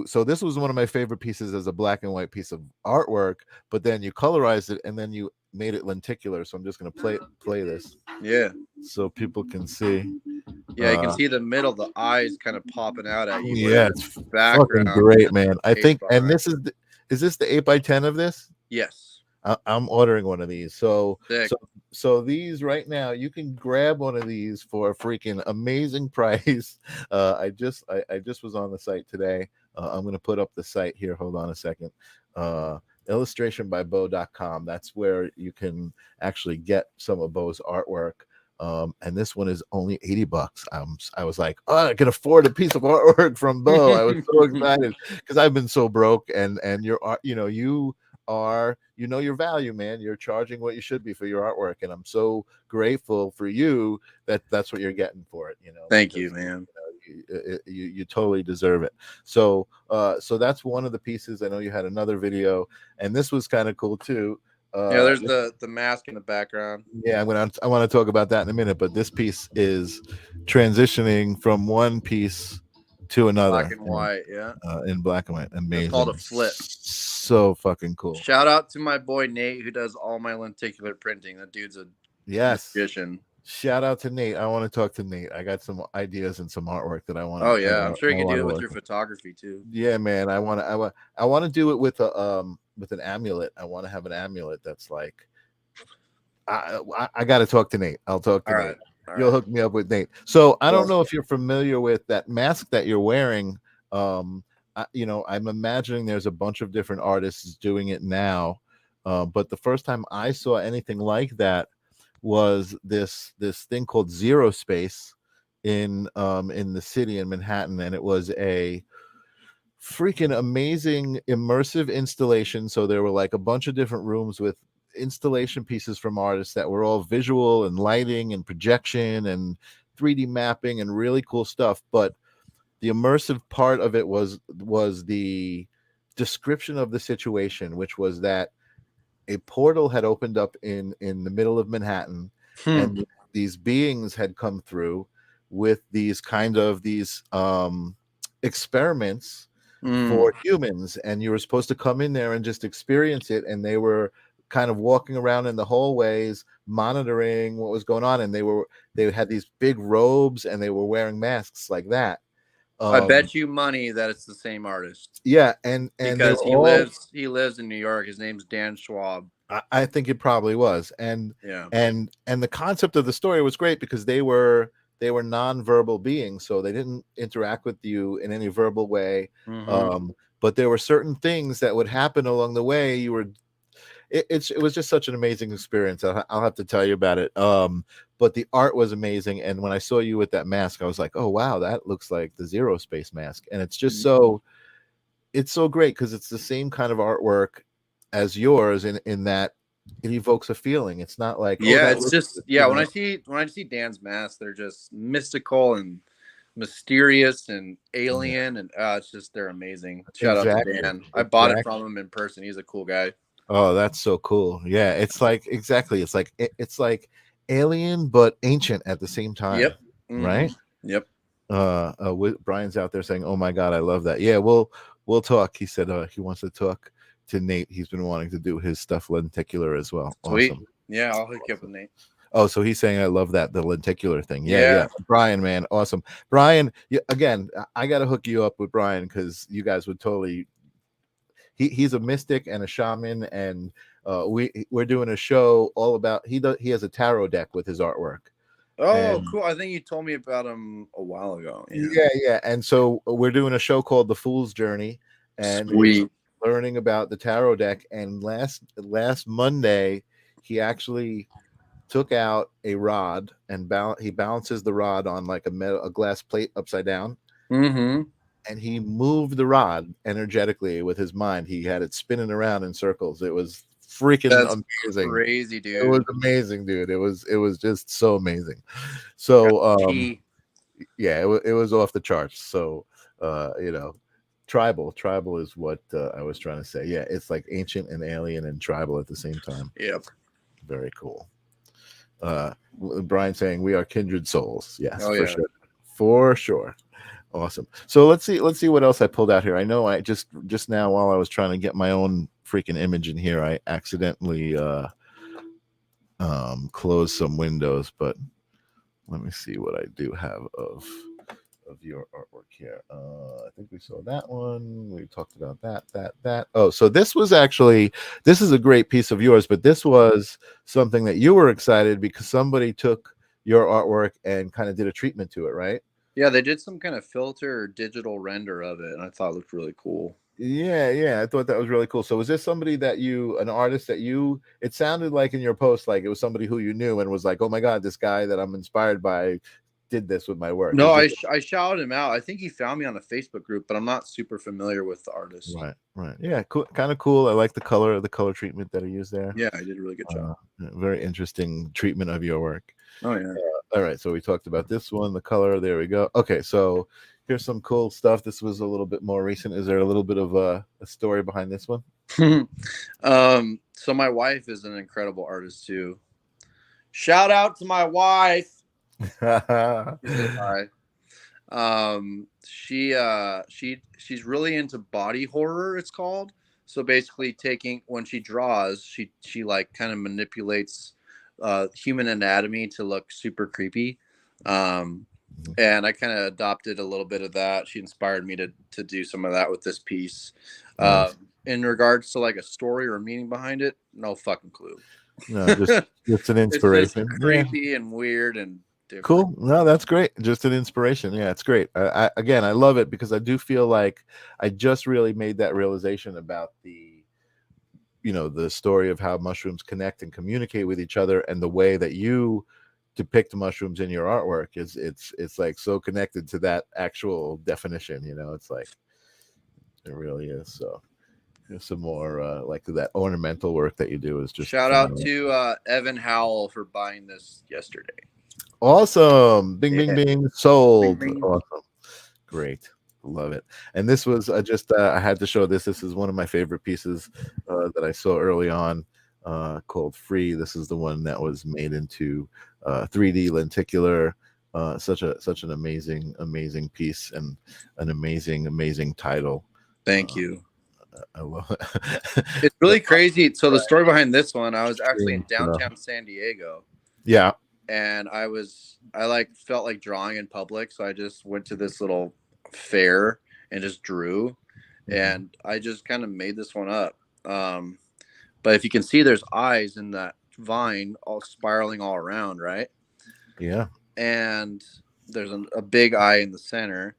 A: so this was one of my favorite pieces as a black and white piece of artwork, but then you colorized it and then you made it lenticular. So I'm just going to play this
B: Yeah.
A: so people can see.
B: Yeah. You can see the middle, the eyes kind of popping out at you,
A: Yeah,
B: whereas
A: it's
B: the
A: fucking
B: background is
A: great,
B: just
A: man. I
B: space
A: think, and
B: behind.
A: is this the 8x10 of this?
B: Yes.
A: I'm ordering one of these. So
B: Sick.
A: so these right now, you can grab one of these for a freaking amazing price. I just was on the site today. I'm gonna put up the site here. Hold on a second. Illustrationbybo.com. That's where you can actually get some of Bo's artwork. And this one is only $80. I was like, oh, I can afford a piece of artwork from Bo. I was so excited because I've been so broke, and your art, you are your value, man. You're charging what you should be for your artwork, and I'm so grateful for you that that's what you're getting for it,
B: Thank you,
A: because
B: man.
A: you totally deserve it. So that's one of the pieces. I know you had another video, and this was kind of cool too.
B: Yeah, there's the mask in the background.
A: Yeah, I want to talk about that in a minute, but this piece is transitioning from one piece to
B: Black
A: another
B: and white. Yeah.
A: in black and white.
B: That's called
A: Amazing.
B: a flip.
A: So fucking cool.
B: Shout out to my boy Nate who does all my lenticular printing. That dude's a
A: Yes.
B: magician.
A: Shout out to Nate. I want to talk to Nate. I got some ideas and some artwork that I
B: Oh
A: want to
B: yeah, I'm sure
A: I
B: you could
A: want
B: do
A: to
B: it with
A: work
B: your
A: on.
B: photography too.
A: Yeah, man. I want to do it with an amulet. I want to have an amulet that's like I got to talk to Nate. I'll talk to
B: All right,
A: Nate.
B: all
A: You'll
B: right.
A: hook me up with Nate. So I don't
B: Well,
A: know if you're familiar with that mask that you're wearing. I'm imagining there's a bunch of different artists doing it now. But the first time I saw anything like that was this thing called Zero Space in the city in Manhattan, and it was a freaking amazing immersive installation. So there were like a bunch of different rooms with installation pieces from artists that were all visual and lighting and projection and 3D mapping and really cool stuff. But the immersive part of it was the description of the situation, which was that a portal had opened up in the middle of Manhattan,
B: hmm.
A: and these beings had come through with these experiments
B: Mm.
A: for humans, and you were supposed to come in there and just experience it, and they were kind of walking around in the hallways monitoring what was going on, and they had these big robes and they were wearing masks like that.
B: I
A: um
B: bet you money that it's the same artist
A: yeah, and they
B: because
A: were all,
B: he lives in New York. His name's Dan Schwab.
A: I think it probably was. And
B: Yeah.
A: and the concept of the story was great because they were nonverbal beings, so they didn't interact with you in any verbal way.
B: Mm-hmm.
A: But there were certain things that would happen along the way. It was just such an amazing experience. I'll have to tell you about it. But the art was amazing, and when I saw you with that mask, I was like, oh wow, that looks like the Zero Space mask. And it's so great because it's the same kind of artwork as yours in that it evokes a feeling. It's not like, oh,
B: Yeah,
A: that
B: it's
A: looks
B: just
A: good,
B: yeah. When I see Dan's masks, they're just mystical and mysterious and
A: Yeah,
B: alien, and it's just they're amazing. Shout out to
A: exactly,
B: Dan. I bought it
A: exactly.
B: from him in person. He's a cool guy.
A: Oh, that's so cool. Yeah, it's like exactly. It's like alien but ancient at the same time,
B: Yep. Mm-hmm.
A: right?
B: Yep.
A: Brian's out there saying, "Oh my god, I love that." Yeah, we'll talk. He said he wants to talk to Nate. He's been wanting to do his stuff lenticular as well.
B: Sweet.
A: Awesome.
B: Yeah, I'll hook you up
A: Awesome.
B: with Nate.
A: Oh, so he's saying I love that the lenticular thing. Yeah, yeah.
B: Yeah.
A: Brian, man, awesome. Brian, again, I got to hook you up with Brian because you guys would totally. He's a mystic and a shaman, and we're doing a show all about. He has a tarot deck with his artwork,
B: Oh,
A: and
B: cool. I think you told me about him a while ago. Yeah.
A: yeah, and so we're doing a show called The Fool's Journey, and it's
B: Sweet.
A: learning about the tarot deck. And last Monday, he actually took out a rod and he balances the rod on like a glass plate upside down,
B: Mm-hmm.
A: and he moved the rod energetically with his mind. He had it spinning around in circles. It was freaking
B: That's
A: amazing.
B: crazy,
A: It was
B: dude.
A: amazing, dude. It was just so amazing.
B: Got
A: So
B: tea.
A: yeah, it was off the charts. So you know, tribal is what I was trying to say. Yeah, it's like ancient and alien and tribal at the same time.
B: Yep.
A: Very cool. uh Brian saying we are kindred souls. Yes,
B: Oh
A: for
B: yeah.
A: sure. For sure. Awesome. So let's see what else I pulled out here. I know I just now while I was trying to get my own freaking image in here, I accidentally closed some windows, but let me see what I do have of your artwork here. I think we saw that one. We talked about that. Oh, so this is a great piece of yours, but this was something that you were excited because somebody took your artwork and kind of did a treatment to it, right?
B: Yeah, they did some kind of filter or digital render of it, and I thought it looked really cool.
A: Yeah. I thought that was really cool. So was this somebody an artist that it sounded like in your post, like it was somebody who you knew and was like, oh my God, this guy that I'm inspired by did this with my work.
B: No,
A: Is this
B: I shouted him out. I think he found me on a Facebook group, but I'm not super familiar with the artist.
A: right? Yeah, cool, kind of cool. I like the color treatment that he used there.
B: Yeah, I did a really good job.
A: Very interesting treatment of your work.
B: Oh yeah.
A: All right, so we talked about this one, the color. There we go. Okay, so here's some cool stuff. This was a little bit more recent. Is there a little bit of a story behind this one?
B: So my wife is an incredible artist too. Shout out to my wife. Hi. She's really into body horror, it's called. So basically taking when she draws, she like kind of manipulates human anatomy to look super creepy. And I kind of adopted a little bit of that. She inspired me to do some of that with this piece.
A: Nice.
B: In regards to like a story or a meaning behind it, no fucking clue.
A: No, just an
B: It's just
A: inspiration. Yeah.
B: creepy and weird and different.
A: Cool. No, that's great. Just an inspiration. Yeah, it's great. Again, I love it because I do feel like I just really made that realization about the story of how mushrooms connect and communicate with each other, and the way that you depict mushrooms in your artwork it's like so connected to that actual definition. It's like it really is. So there's some more like that ornamental work that you do is just
B: Shout out
A: phenomenal.
B: to Evan Howell for buying this yesterday.
A: Awesome. Bing,
B: Yeah.
A: bing, bing. Sold.
B: Bing, bing.
A: Awesome. Great. Love it. And this was just I had to show this. This is one of my favorite pieces that I saw early on, called Free. This is the one that was made into 3D lenticular. Such an amazing piece, and an amazing title.
B: Thank you.
A: I love it.
B: It's really crazy. So the story behind this one, I was actually in downtown San Diego.
A: Yeah.
B: And I felt like drawing in public. So I just went to this little fair and just drew. And I just kind of made this one up. But if you can see, there's eyes in that vine all spiraling all around, right?
A: Yeah.
B: And there's a big eye in the center.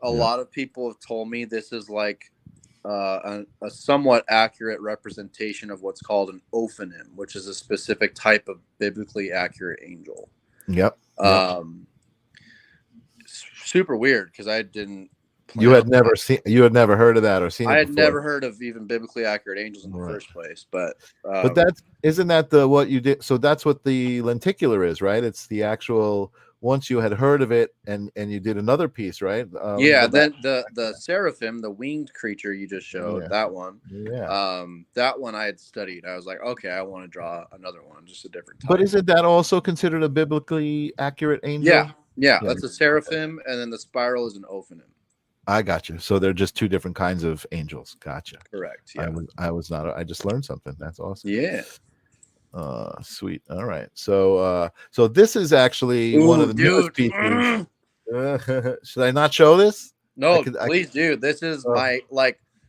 B: A lot of people have told me this is like a somewhat accurate representation of what's called an ophanim, which is a specific type of biblically accurate angel.
A: Yep.
B: Super weird because I didn't.
A: You had never heard of that or seen it.
B: I had
A: before.
B: never heard of even biblically accurate angels in the first place, but
A: isn't that what you did? So that's what the lenticular is, right? It's the actual. Once you had heard of it, and you did another piece, right?
B: Then the seraphim, the winged creature you just showed, that one.
A: Yeah.
B: That one I had studied. I was like, okay, I want to draw another one, just a different type.
A: But isn't that also considered a biblically accurate angel?
B: Yeah. That's a seraphim, and then the spiral is an ophanim.
A: I got you. So they're just two different kinds of angels. Gotcha.
B: Correct. Yeah.
A: I was not. I just learned something. That's awesome.
B: Yeah.
A: Sweet. All right. So this is actually one of the newest pieces. Should I not show this?
B: No, please do. This is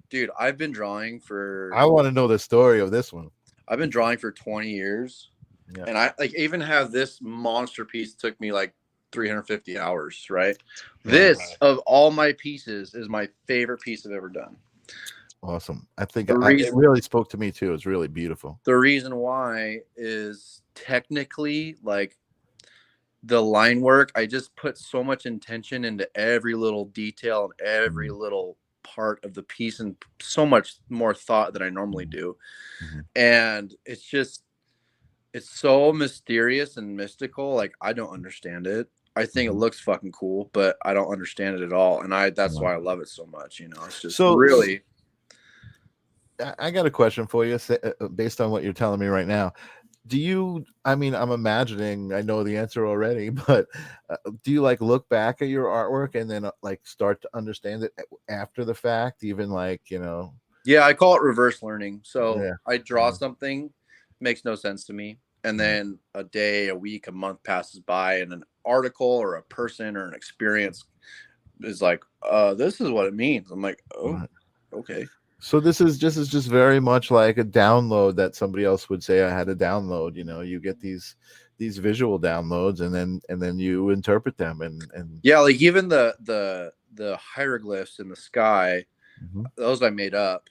B: dude, I've been drawing for.
A: I want to know the story of this one.
B: I've been drawing for 20 years, and I even have this monster piece. Took me like 350 hours. Right. This of all my pieces is my favorite piece I've ever done.
A: Awesome. I think it really spoke to me too. It's really beautiful.
B: The reason why is technically like the line work. I just put so much intention into every little detail and every little part of the piece, and so much more thought than I normally do. And it's so mysterious and mystical. Like, I don't understand it. I think it looks fucking cool, but I don't understand it at all. And that's why I love it so much. It's just really.
A: I got a question for you based on what you're telling me right now. I'm imagining I know the answer already, but do you like look back at your artwork and then like start to understand it after the fact, even like,
B: Yeah, I call it reverse learning. So I draw something, makes no sense to me. And then a day, a week, a month passes by, and an article or a person or an experience is like, this is what it means. I'm like, oh, okay. So
A: this is just very much like a download that somebody else would say I had a download. You get these visual downloads, and then you interpret them, and
B: yeah, like even the hieroglyphs in the sky, those I made up.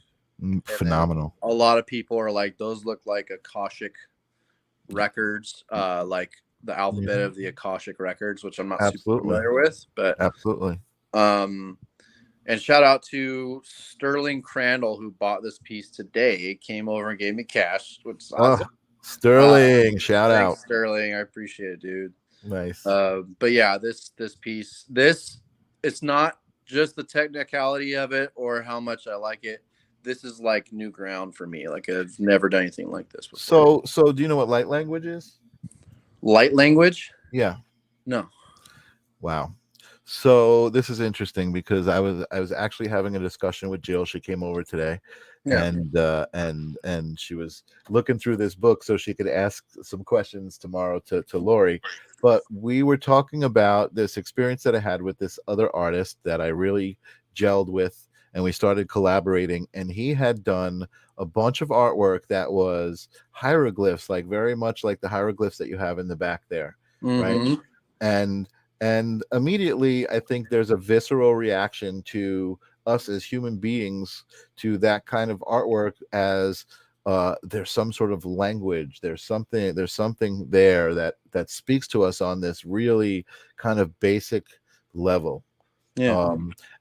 A: Phenomenal.
B: A lot of people are like, those look like Akashic records, like the alphabet of the Akashic records, which I'm not super familiar with, but
A: absolutely.
B: And shout out to Sterling Crandall, who bought this piece today. It came over and gave me cash, which is awesome.
A: Sterling, shout out.
B: Sterling. I appreciate it, dude.
A: Nice.
B: But yeah, this piece, it's not just the technicality of it or how much I like it. This is like new ground for me. Like, I've never done anything like this before.
A: So do you know what light language is?
B: Light language?
A: Yeah.
B: No.
A: Wow. So this is interesting because I was actually having a discussion with Jill. She came over today,
B: Yeah.
A: and she was looking through this book so she could ask some questions tomorrow to Lori. But we were talking about this experience that I had with this other artist that I really gelled with, and we started collaborating. And he had done a bunch of artwork that was hieroglyphs, like very much like the hieroglyphs that you have in the back there, right?
B: Mm-hmm.
A: And immediately I think there's a visceral reaction to us as human beings to that kind of artwork, as there's some sort of language, there's something there that speaks to us on this really kind of basic level.
B: Yeah.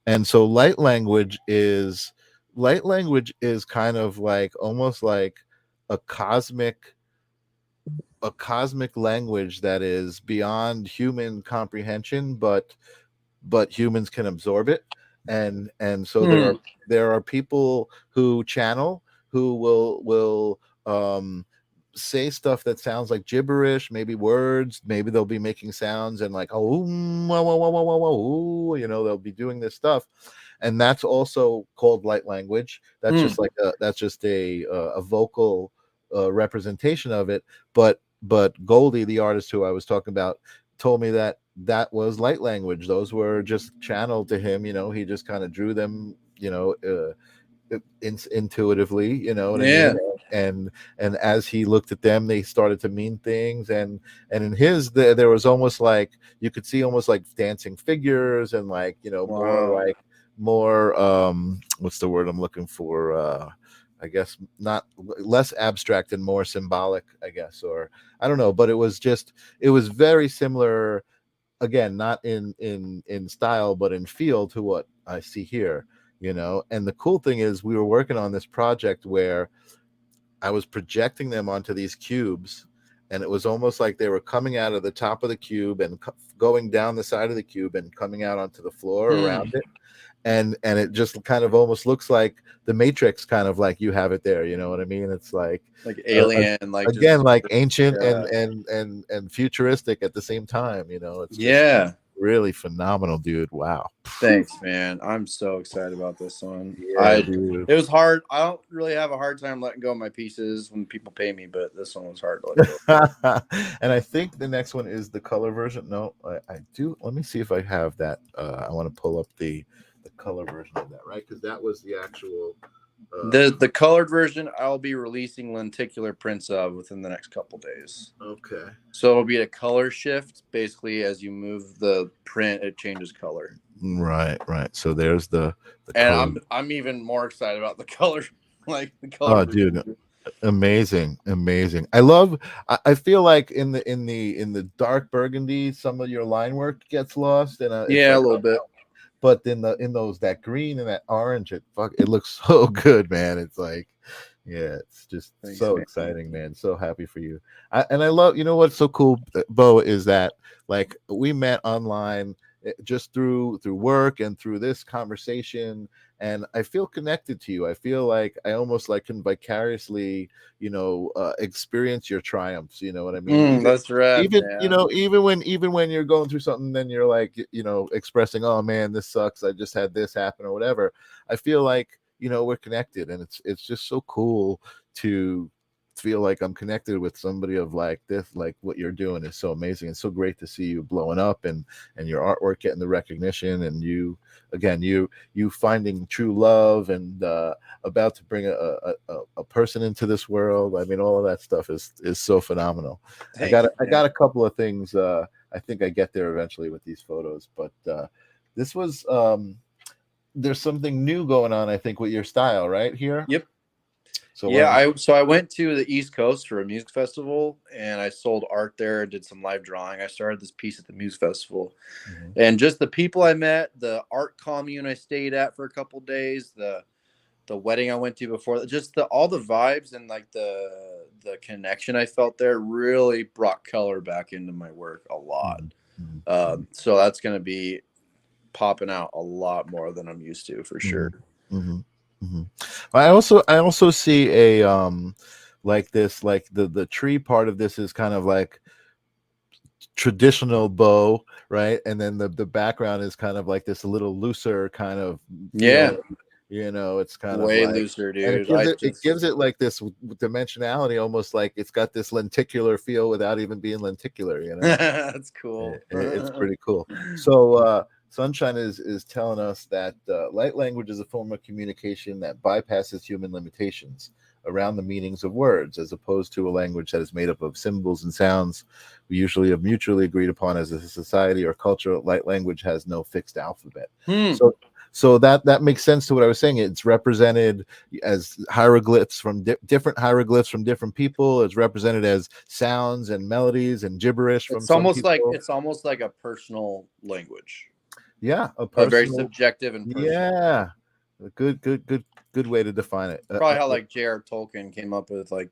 A: And so light language is kind of like almost like a cosmic a cosmic language that is beyond human comprehension, but humans can absorb it. And so
B: Hmm.
A: there are people who channel, who will say stuff that sounds like gibberish, maybe words, maybe they'll be making sounds and like, oh, wah, wah, wah, wah, wah, wah, ooh, they'll be doing this stuff. And that's also called light language. That's
B: Hmm.
A: just like a vocal representation of it. But Goldie, the artist who I was talking about, told me that that was light language. Those were just channeled to him. He just kind of drew them. Intuitively, you know what I mean?
B: Yeah.
A: And as he looked at them, they started to mean things. And in his, there was almost like you could see almost like dancing figures, and like
B: Wow.
A: more what's the word I'm looking for? I guess not less abstract and more symbolic, I guess, or I don't know. But it was very similar, again, not in style but in feel, to what I see here. And the cool thing is, we were working on this project where I was projecting them onto these cubes, and it was almost like they were coming out of the top of the cube and going down the side of the cube and coming out onto the floor
B: Hmm.
A: around it. And it just kind of almost looks like the Matrix, kind of like you have it there. You know what I mean? It's like,
B: Like
A: uh, uh,
B: alien, like
A: again,
B: just
A: like ancient and
B: yeah.
A: futuristic at the same time. It's just
B: Yeah.
A: really phenomenal, dude. Wow.
B: Thanks, man. I'm so excited about this one.
A: Yeah, dude.
B: It was hard. I don't really have a hard time letting go of my pieces when people pay me, but this one was hard to let go.
A: And I think the next one is the color version. No, I do. Let me see if I have that. I want to pull up the color version of that, right? Because that was the actual.
B: The colored version I'll be releasing lenticular prints of within the next couple days.
A: Okay.
B: So it'll be a color shift. Basically, as you move the print, it changes color.
A: Right, right. So there's the
B: And
A: color.
B: I'm even more excited about the color, like the color
A: Oh,
B: version.
A: dude, amazing, amazing. I feel like in the dark burgundy, some of your line work gets lost, and it's
B: Yeah, a
A: like,
B: little bit.
A: but in those, that green and that orange, it looks so good, man. It's like, yeah, it's just
B: Thanks,
A: so
B: man.
A: exciting, man. So happy for you. And I love, what's so cool, Bo, is that like we met online, just through work and through this conversation, and I feel connected to you. I feel like I almost like can vicariously, experience your triumphs. You know what I mean?
B: That's rad, man.
A: Even when you're going through something, then you're like, expressing, oh man, this sucks, I just had this happen or whatever. I feel like, we're connected, and it's just so cool to feel like I'm connected with somebody of like this. Like what you're doing is so amazing. It's so great to see you blowing up, and your artwork getting the recognition, and you, again, you finding true love, and about to bring a person into this world. I mean, all of that stuff is so phenomenal. I
B: Thanks,
A: got I
B: man.
A: got a couple of things. I think I get there eventually with these photos, but this was there's something new going on, I think, with your style right here.
B: Yep.
A: So why
B: Yeah,
A: don't
B: I went to the East Coast for a music festival and I sold art there, did some live drawing. I started this piece at the music festival.
A: you? Mhm.
B: And just the people I met, the art commune I stayed at for a couple days, the wedding I went to before, just all the vibes and like the connection I felt there really brought color back into my work a lot.
A: Mhm. Mhm.
B: So that's going to be popping out a lot more than I'm used to for sure.
A: Mhm. Mhm. Mhm. I also see a like this, like the tree part of this is kind of like traditional bow, right? And then the background is kind of like this little looser kind of
B: Yeah,
A: feel. It's kind of
B: way
A: like,
B: looser,
A: and it
B: dude.
A: gives
B: I
A: it it
B: just
A: gives it like this dimensionality, almost like it's got this lenticular feel without even being lenticular.
B: that's cool.
A: It's pretty cool. So Sunshine is telling us that light language is a form of communication that bypasses human limitations around the meanings of words, as opposed to a language that is made up of symbols and sounds we usually have mutually agreed upon as a society or culture. Light language has no fixed alphabet.
B: Hmm.
A: So that makes sense to what I was saying. It's represented as hieroglyphs from different hieroglyphs from different people. It's represented as sounds and melodies and gibberish from some people.
B: It's almost like a personal language,
A: Yeah, a
B: a very
A: personal.
B: subjective and personal.
A: Yeah, a good way to define it.
B: Probably how like J.R. Tolkien came up with like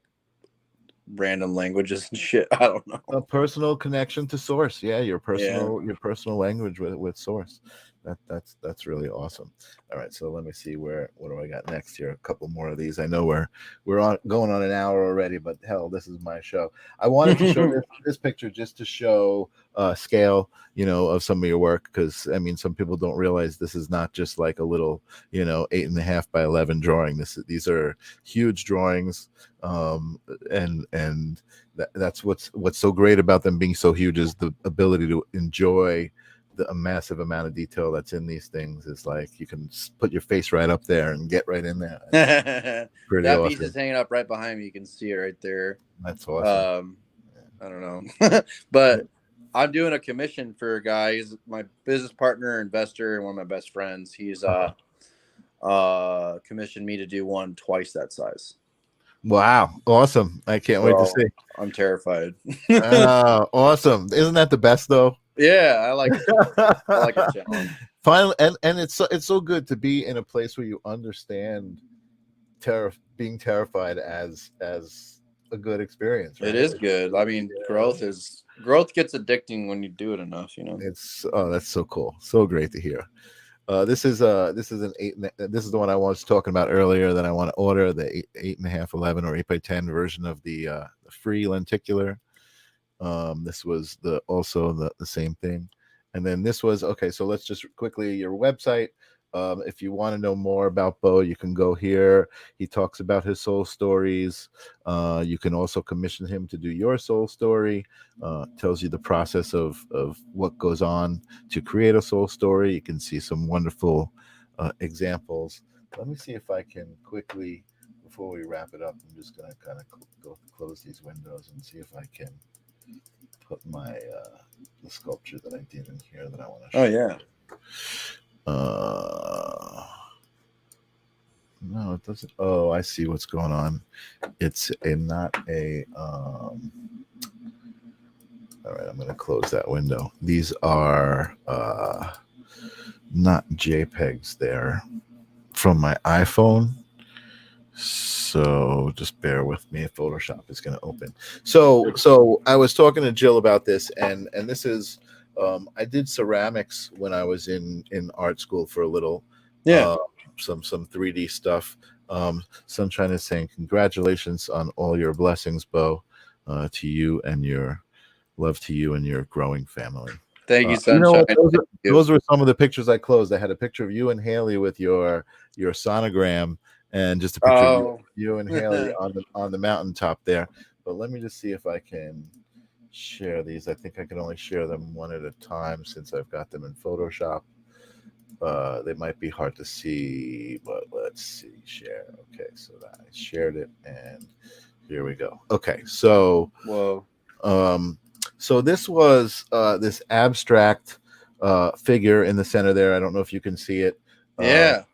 B: random languages and shit. I don't know.
A: A personal connection to source. Yeah, your
B: Yeah.
A: personal language with source. That's really awesome. All right, so let me see what do I got next here. A couple more of these. I know we're on going on an hour already, but hell, this is my show. I wanted to show this picture just to show scale, of some of your work, because I mean, some people don't realize this is not just like a little 8.5 by 11 drawing. These are huge drawings, and that's what's so great about them being so huge, is the ability to enjoy a massive amount of detail that's in these things. Is like you can put your face right up there and get right in there. Pretty
B: That
A: awesome.
B: piece is hanging up right behind me. You can see it right there.
A: That's awesome.
B: I don't know, but I'm doing a commission for a guy. He's my business partner, investor, and one of my best friends. He's commissioned me to do one twice that size.
A: Wow, awesome. I can't wait to see.
B: I'm terrified.
A: Awesome. Isn't that the best though?
B: Yeah, I like it. I like a challenge.
A: Finally, and it's so good to be in a place where you understand being terrified as a good experience, right?
B: It is good. I mean, growth gets addicting when you do it enough,
A: It's that's so cool. So great to hear. This is an eight. This is the one I was talking about earlier that I want to order, the 8.5, 11 or 8x10 version of the free lenticular. This was also the same thing, and then this was okay. So let's just quickly your website. If you want to know more about Bo, you can go here. He talks about his soul stories. You can also commission him to do your soul story. Tells you the process of what goes on to create a soul story. You can see some wonderful examples. Let me see if I can quickly, before we wrap it up, I'm just going to kind of go close these windows and see if I can put my the sculpture that I did in here that I want to show.
B: Oh yeah.
A: No, it doesn't. Oh, I see what's going on. It's not a all right, I'm going to close that window. These are not JPEGs. They're from my iPhone. So just bear with me. Photoshop is going to open. So I was talking to Jill about this, and this is I did ceramics when I was in art school for a little.
B: Yeah.
A: Some 3D stuff. Sunshine is saying congratulations on all your blessings, Bo, to you and your love to you and your growing family.
B: Thank you, Sunshine.
A: Those were some of the pictures I closed. I had a picture of you and Haley with your sonogram, and just a picture of you and Haley on the mountaintop there. But let me just see if I can share these. I think I can only share them one at a time since I've got them in Photoshop. They might be hard to see, but let's see. Share. Okay, so I shared it, and here we go. Okay, so so this was this abstract figure in the center there. I don't know if you can see it.
B: Yeah.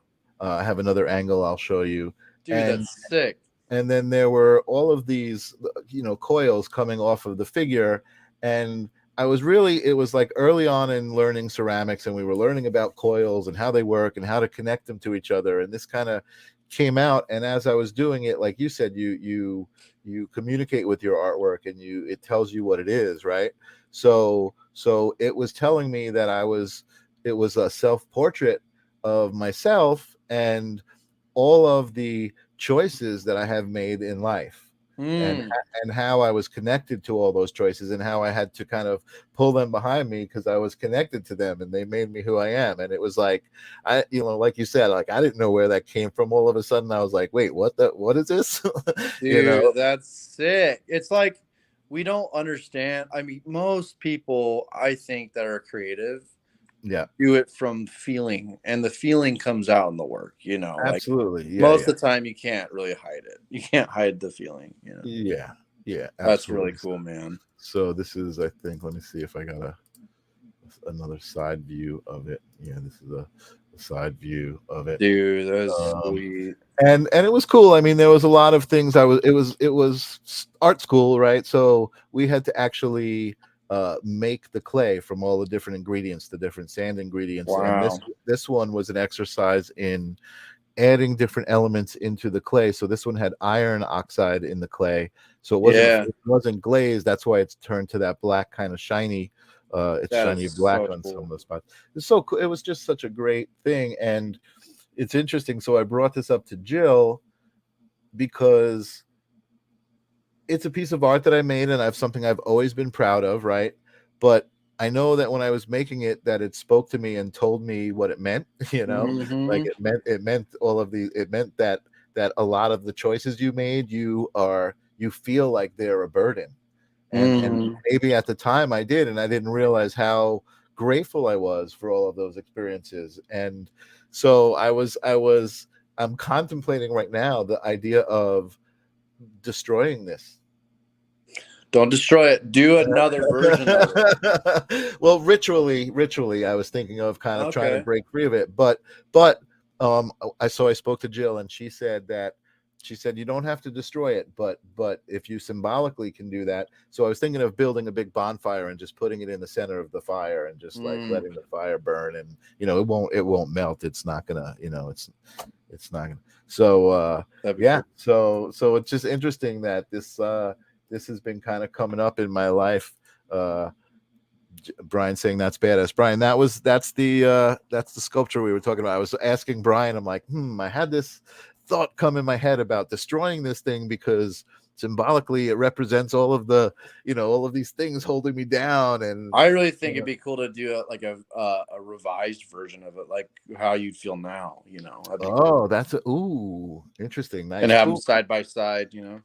A: I have another angle I'll show you.
B: Dude, that's sick.
A: And then there were all of these, coils coming off of the figure. And it was like early on in learning ceramics, and we were learning about coils and how they work and how to connect them to each other. And this kind of came out. And as I was doing it, like you said, you communicate with your artwork, and it tells you what it is, right? So it was telling me that it was a self-portrait of myself and all of the choices that I have made in life. and
B: Mm.
A: and how I was connected to all those choices, and how I had to kind of pull them behind me because I was connected to them, and they made me who I am. And it was like, like you said, like I didn't know where that came from. All of a sudden, I was like, wait, what is this? you know?
B: Dude, that's sick. It's like we don't understand. I mean, most people, I think, that are creative
A: Yeah,
B: do it from feeling, and the feeling comes out in the work, you know. Like
A: absolutely. Yeah,
B: most
A: yeah,
B: of the time you can't really hide it. You can't hide the feeling, you know.
A: yeah, yeah,
B: That's really
A: absolutely.
B: cool, man.
A: So this is, I think, let me see if I got another side view of it. Yeah, this is a side view of it.
B: Dude, that's
A: Um,
B: sweet.
A: and it was cool. I mean, there was a lot of things. It was art school, right? So we had to actually make the clay from all the different ingredients, the different sand ingredients. And
B: Wow.
A: this one was an exercise in adding different elements into the clay. So this one had iron oxide in the clay, so
B: Yeah,
A: it wasn't glazed. That's why it's turned to that black kind of shiny. It's
B: that
A: shiny
B: is
A: black
B: so
A: on some of
B: cool.
A: the spots. It's so cool. It was just such a great thing, and it's interesting. So I brought this up to Jill because it's a piece of art that I made, and I've something I've always been proud of, right? But I know that when I was making it, that it spoke to me and told me what it meant. Like
B: Hmm.
A: it meant all of the it meant that a lot of the choices you made, you feel like they're a burden. And
B: Hmm.
A: maybe at the time I did, and I didn't realize how grateful I was for all of those experiences. And so I'm contemplating right now the idea of destroying this.
B: Don't destroy it. Do another version of it.
A: Well, ritually, I was thinking of kind of trying to
B: Okay.
A: break free of it, but I spoke to Jill, and she said you don't have to destroy it, but if you symbolically can do that. So I was thinking of building a big bonfire and just putting it in the center of the fire and just like
B: Mm,
A: letting the fire burn, and it won't melt. It's not gonna, it's not gonna. So
B: that'd be
A: yeah,
B: cool.
A: so it's just interesting that this has been kind of coming up in my life. Uh, Brian saying that's badass. Brian, that's the sculpture we were talking about. I was asking Brian, I'm like, I had this thought come in my head about destroying this thing because symbolically it represents all of these things holding me down. And
B: I really think it'd be cool to do a revised version of it, like how you'd feel now. You know, that'd be cool.
A: oh, interesting,
B: And
A: nice,
B: have them
A: cool.
B: side by side. You know.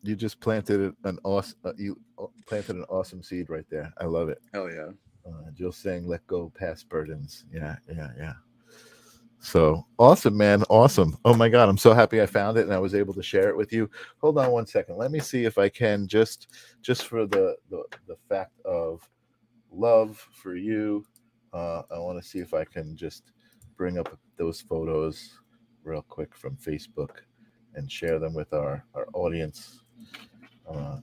A: You just planted an awesome planted an awesome seed right there. I love it.
B: Hell yeah.
A: Jill saying, "Let go past burdens." Yeah, yeah, yeah. So awesome, man. Awesome. Oh my God. I'm so happy I found it and I was able to share it with you. Hold on one second. Let me see if I can just for the fact of love for you. I want to see if I can just bring up those photos real quick from Facebook and share them with our audience,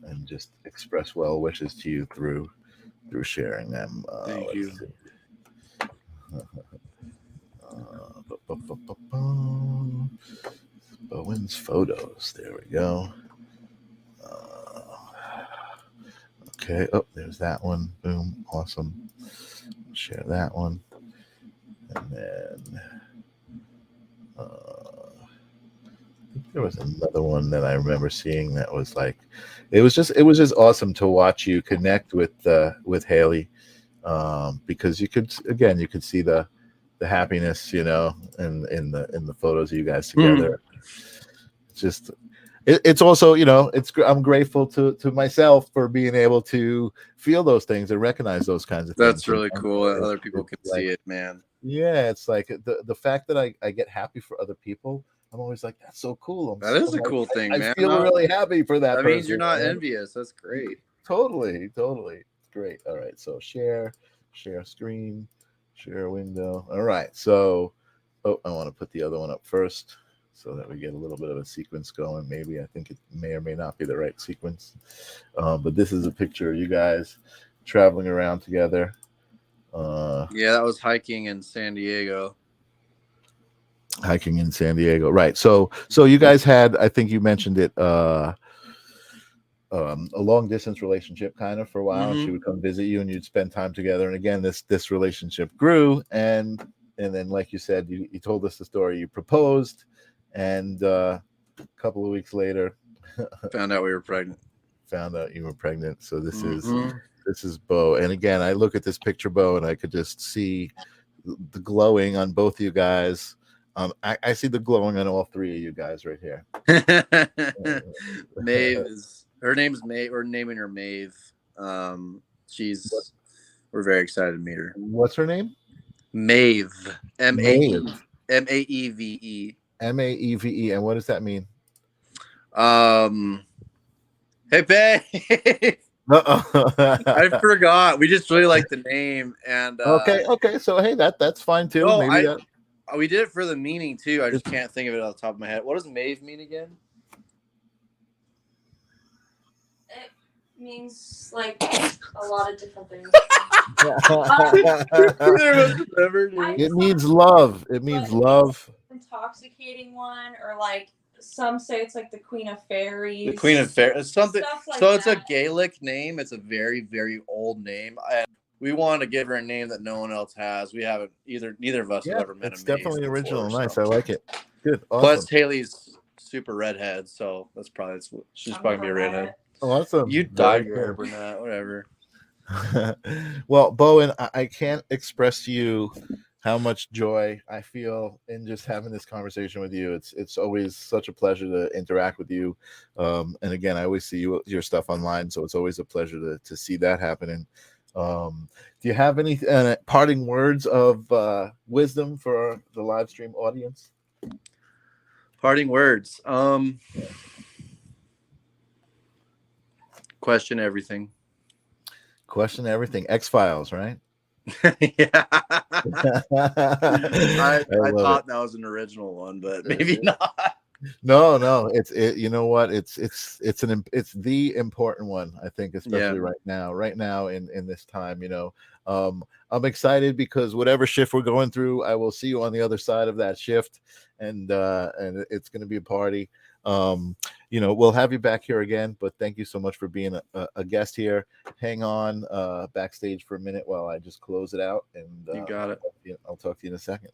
A: and just express well wishes to you through sharing them.
B: Thank
A: Let's
B: you.
A: see. Uh, Bowen's photos. There we go. Okay. Oh, there's that one. Boom. Awesome. Share that one. And then I think there was another one that I remember seeing that was like, it was just awesome to watch you connect with Haley, because you could see the happiness, in the photos of you guys
B: Hmm.
A: together. It's just it's also, I'm grateful to myself for being able to feel those things and recognize those kinds of
B: That's
A: things.
B: really cool that other people
A: It's
B: can
A: like,
B: see it, man.
A: yeah, it's like the fact that I get happy for other people. I'm always like, that's so cool.
B: That is
A: I'm
B: a
A: like,
B: cool thing,
A: I
B: man.
A: feel really happy for that
B: That means you're
A: person.
B: not envious. That's great.
A: Totally, totally. Great. All right. So share screen, share window. All right. So, oh, I want to put the other one up first so that we get a little bit of a sequence going. Maybe I think it may or may not be the right sequence. But this is a picture of you guys traveling around together. Uh,
B: Yeah, that was hiking in San Diego.
A: Hiking in San Diego. Right. So you guys had, I think you mentioned it, a long distance relationship kind of for a while, and she
B: Hmm.
A: would come visit you and you'd spend time together. And again, this relationship grew, and then, like you said, you told us the story, you proposed, and a couple of weeks later
B: Found out we were pregnant.
A: Found out you were pregnant. So this
B: Mhm.
A: is Bo. And again, I look at this picture, Bo, and I could just see the glowing on both of you guys. I see the glowing on all three of you guys right here.
B: Maeve is her name's Maeve. We're naming her Maeve. We're very excited to meet her.
A: What's her name?
B: Maeve.
A: Maeve.
B: Maeve.
A: Maeve. And what does that mean?
B: Hey, babe. I forgot. We just really like the name, and
A: okay. So hey, that's fine too.
B: No,
A: Maybe
B: we did it for the meaning too. I just can't think of it off the top of my head. What does Maeve mean again?
C: It means like a lot of different things.
A: It means love. It means love.
C: Intoxicating one, or like some say it's like the Queen of Fairies.
B: The Queen of Fairies. It's something.
C: Like
B: so it's a Gaelic name. It's a very, very old name. And we wanted to give her a name that no one else has. We haven't neither of us have ever met.
A: It's definitely
B: before,
A: original.
B: So.
A: Nice. I like it. Good. Awesome.
B: Plus Haley's super redhead, so she's probably gonna be a redhead.
A: Awesome.
B: You dyed your hair brunette, whatever.
A: Well, Bowen, I can't express to you how much joy I feel in just having this conversation with you. It's always such a pleasure to interact with you. And again, I always see your stuff online, so it's always a pleasure to see that happening. Do you have any parting words of wisdom for the live stream audience?
B: Parting words. Question everything.
A: Question everything. X-Files, right?
B: Yeah. I thought that was an original one, but maybe not.
A: No. It's you know what? It's the important one, I think, especially right now in this time, you know. I'm excited because whatever shift we're going through, I will see you on the other side of that shift, and it's going to be a party. You know, we'll have you back here again, but thank you so much for being a guest here. Hang on backstage for a minute while I just close it out, and
B: you got it.
A: I'll talk to you in a second.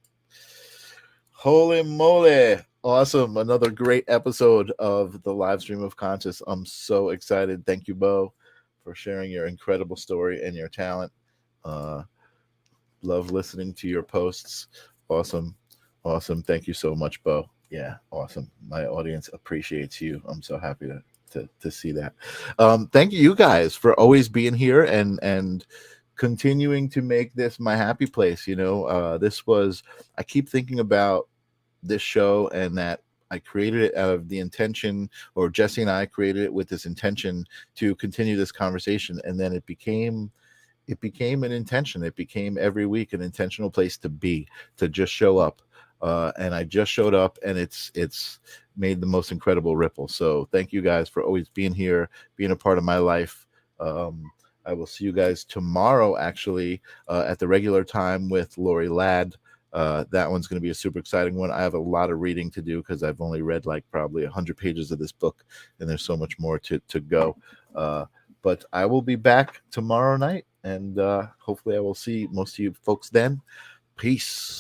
A: Holy moly. Awesome. Another great episode of the live stream of conscious. I'm so excited. Thank you, Bo, for sharing your incredible story and your talent. Love listening to your posts. Awesome. Thank you so much, Bo. Yeah, awesome. My audience appreciates you. I'm so happy to see that. Thank you guys for always being here and continuing to make this my happy place. You know, I keep thinking about this show and that I created it out of the intention, or Jesse and I created it with this intention to continue this conversation. And then it became an intention. It became every week an intentional place to be, to just show up. And I just showed up, and it's made the most incredible ripple. So thank you guys for always being here, being a part of my life. I will see you guys tomorrow, actually, at the regular time with Lori Ladd. That one's going to be a super exciting one. I have a lot of reading to do because I've only read like probably 100 pages of this book, and there's so much more to go. But I will be back tomorrow night, and hopefully I will see most of you folks then. Peace.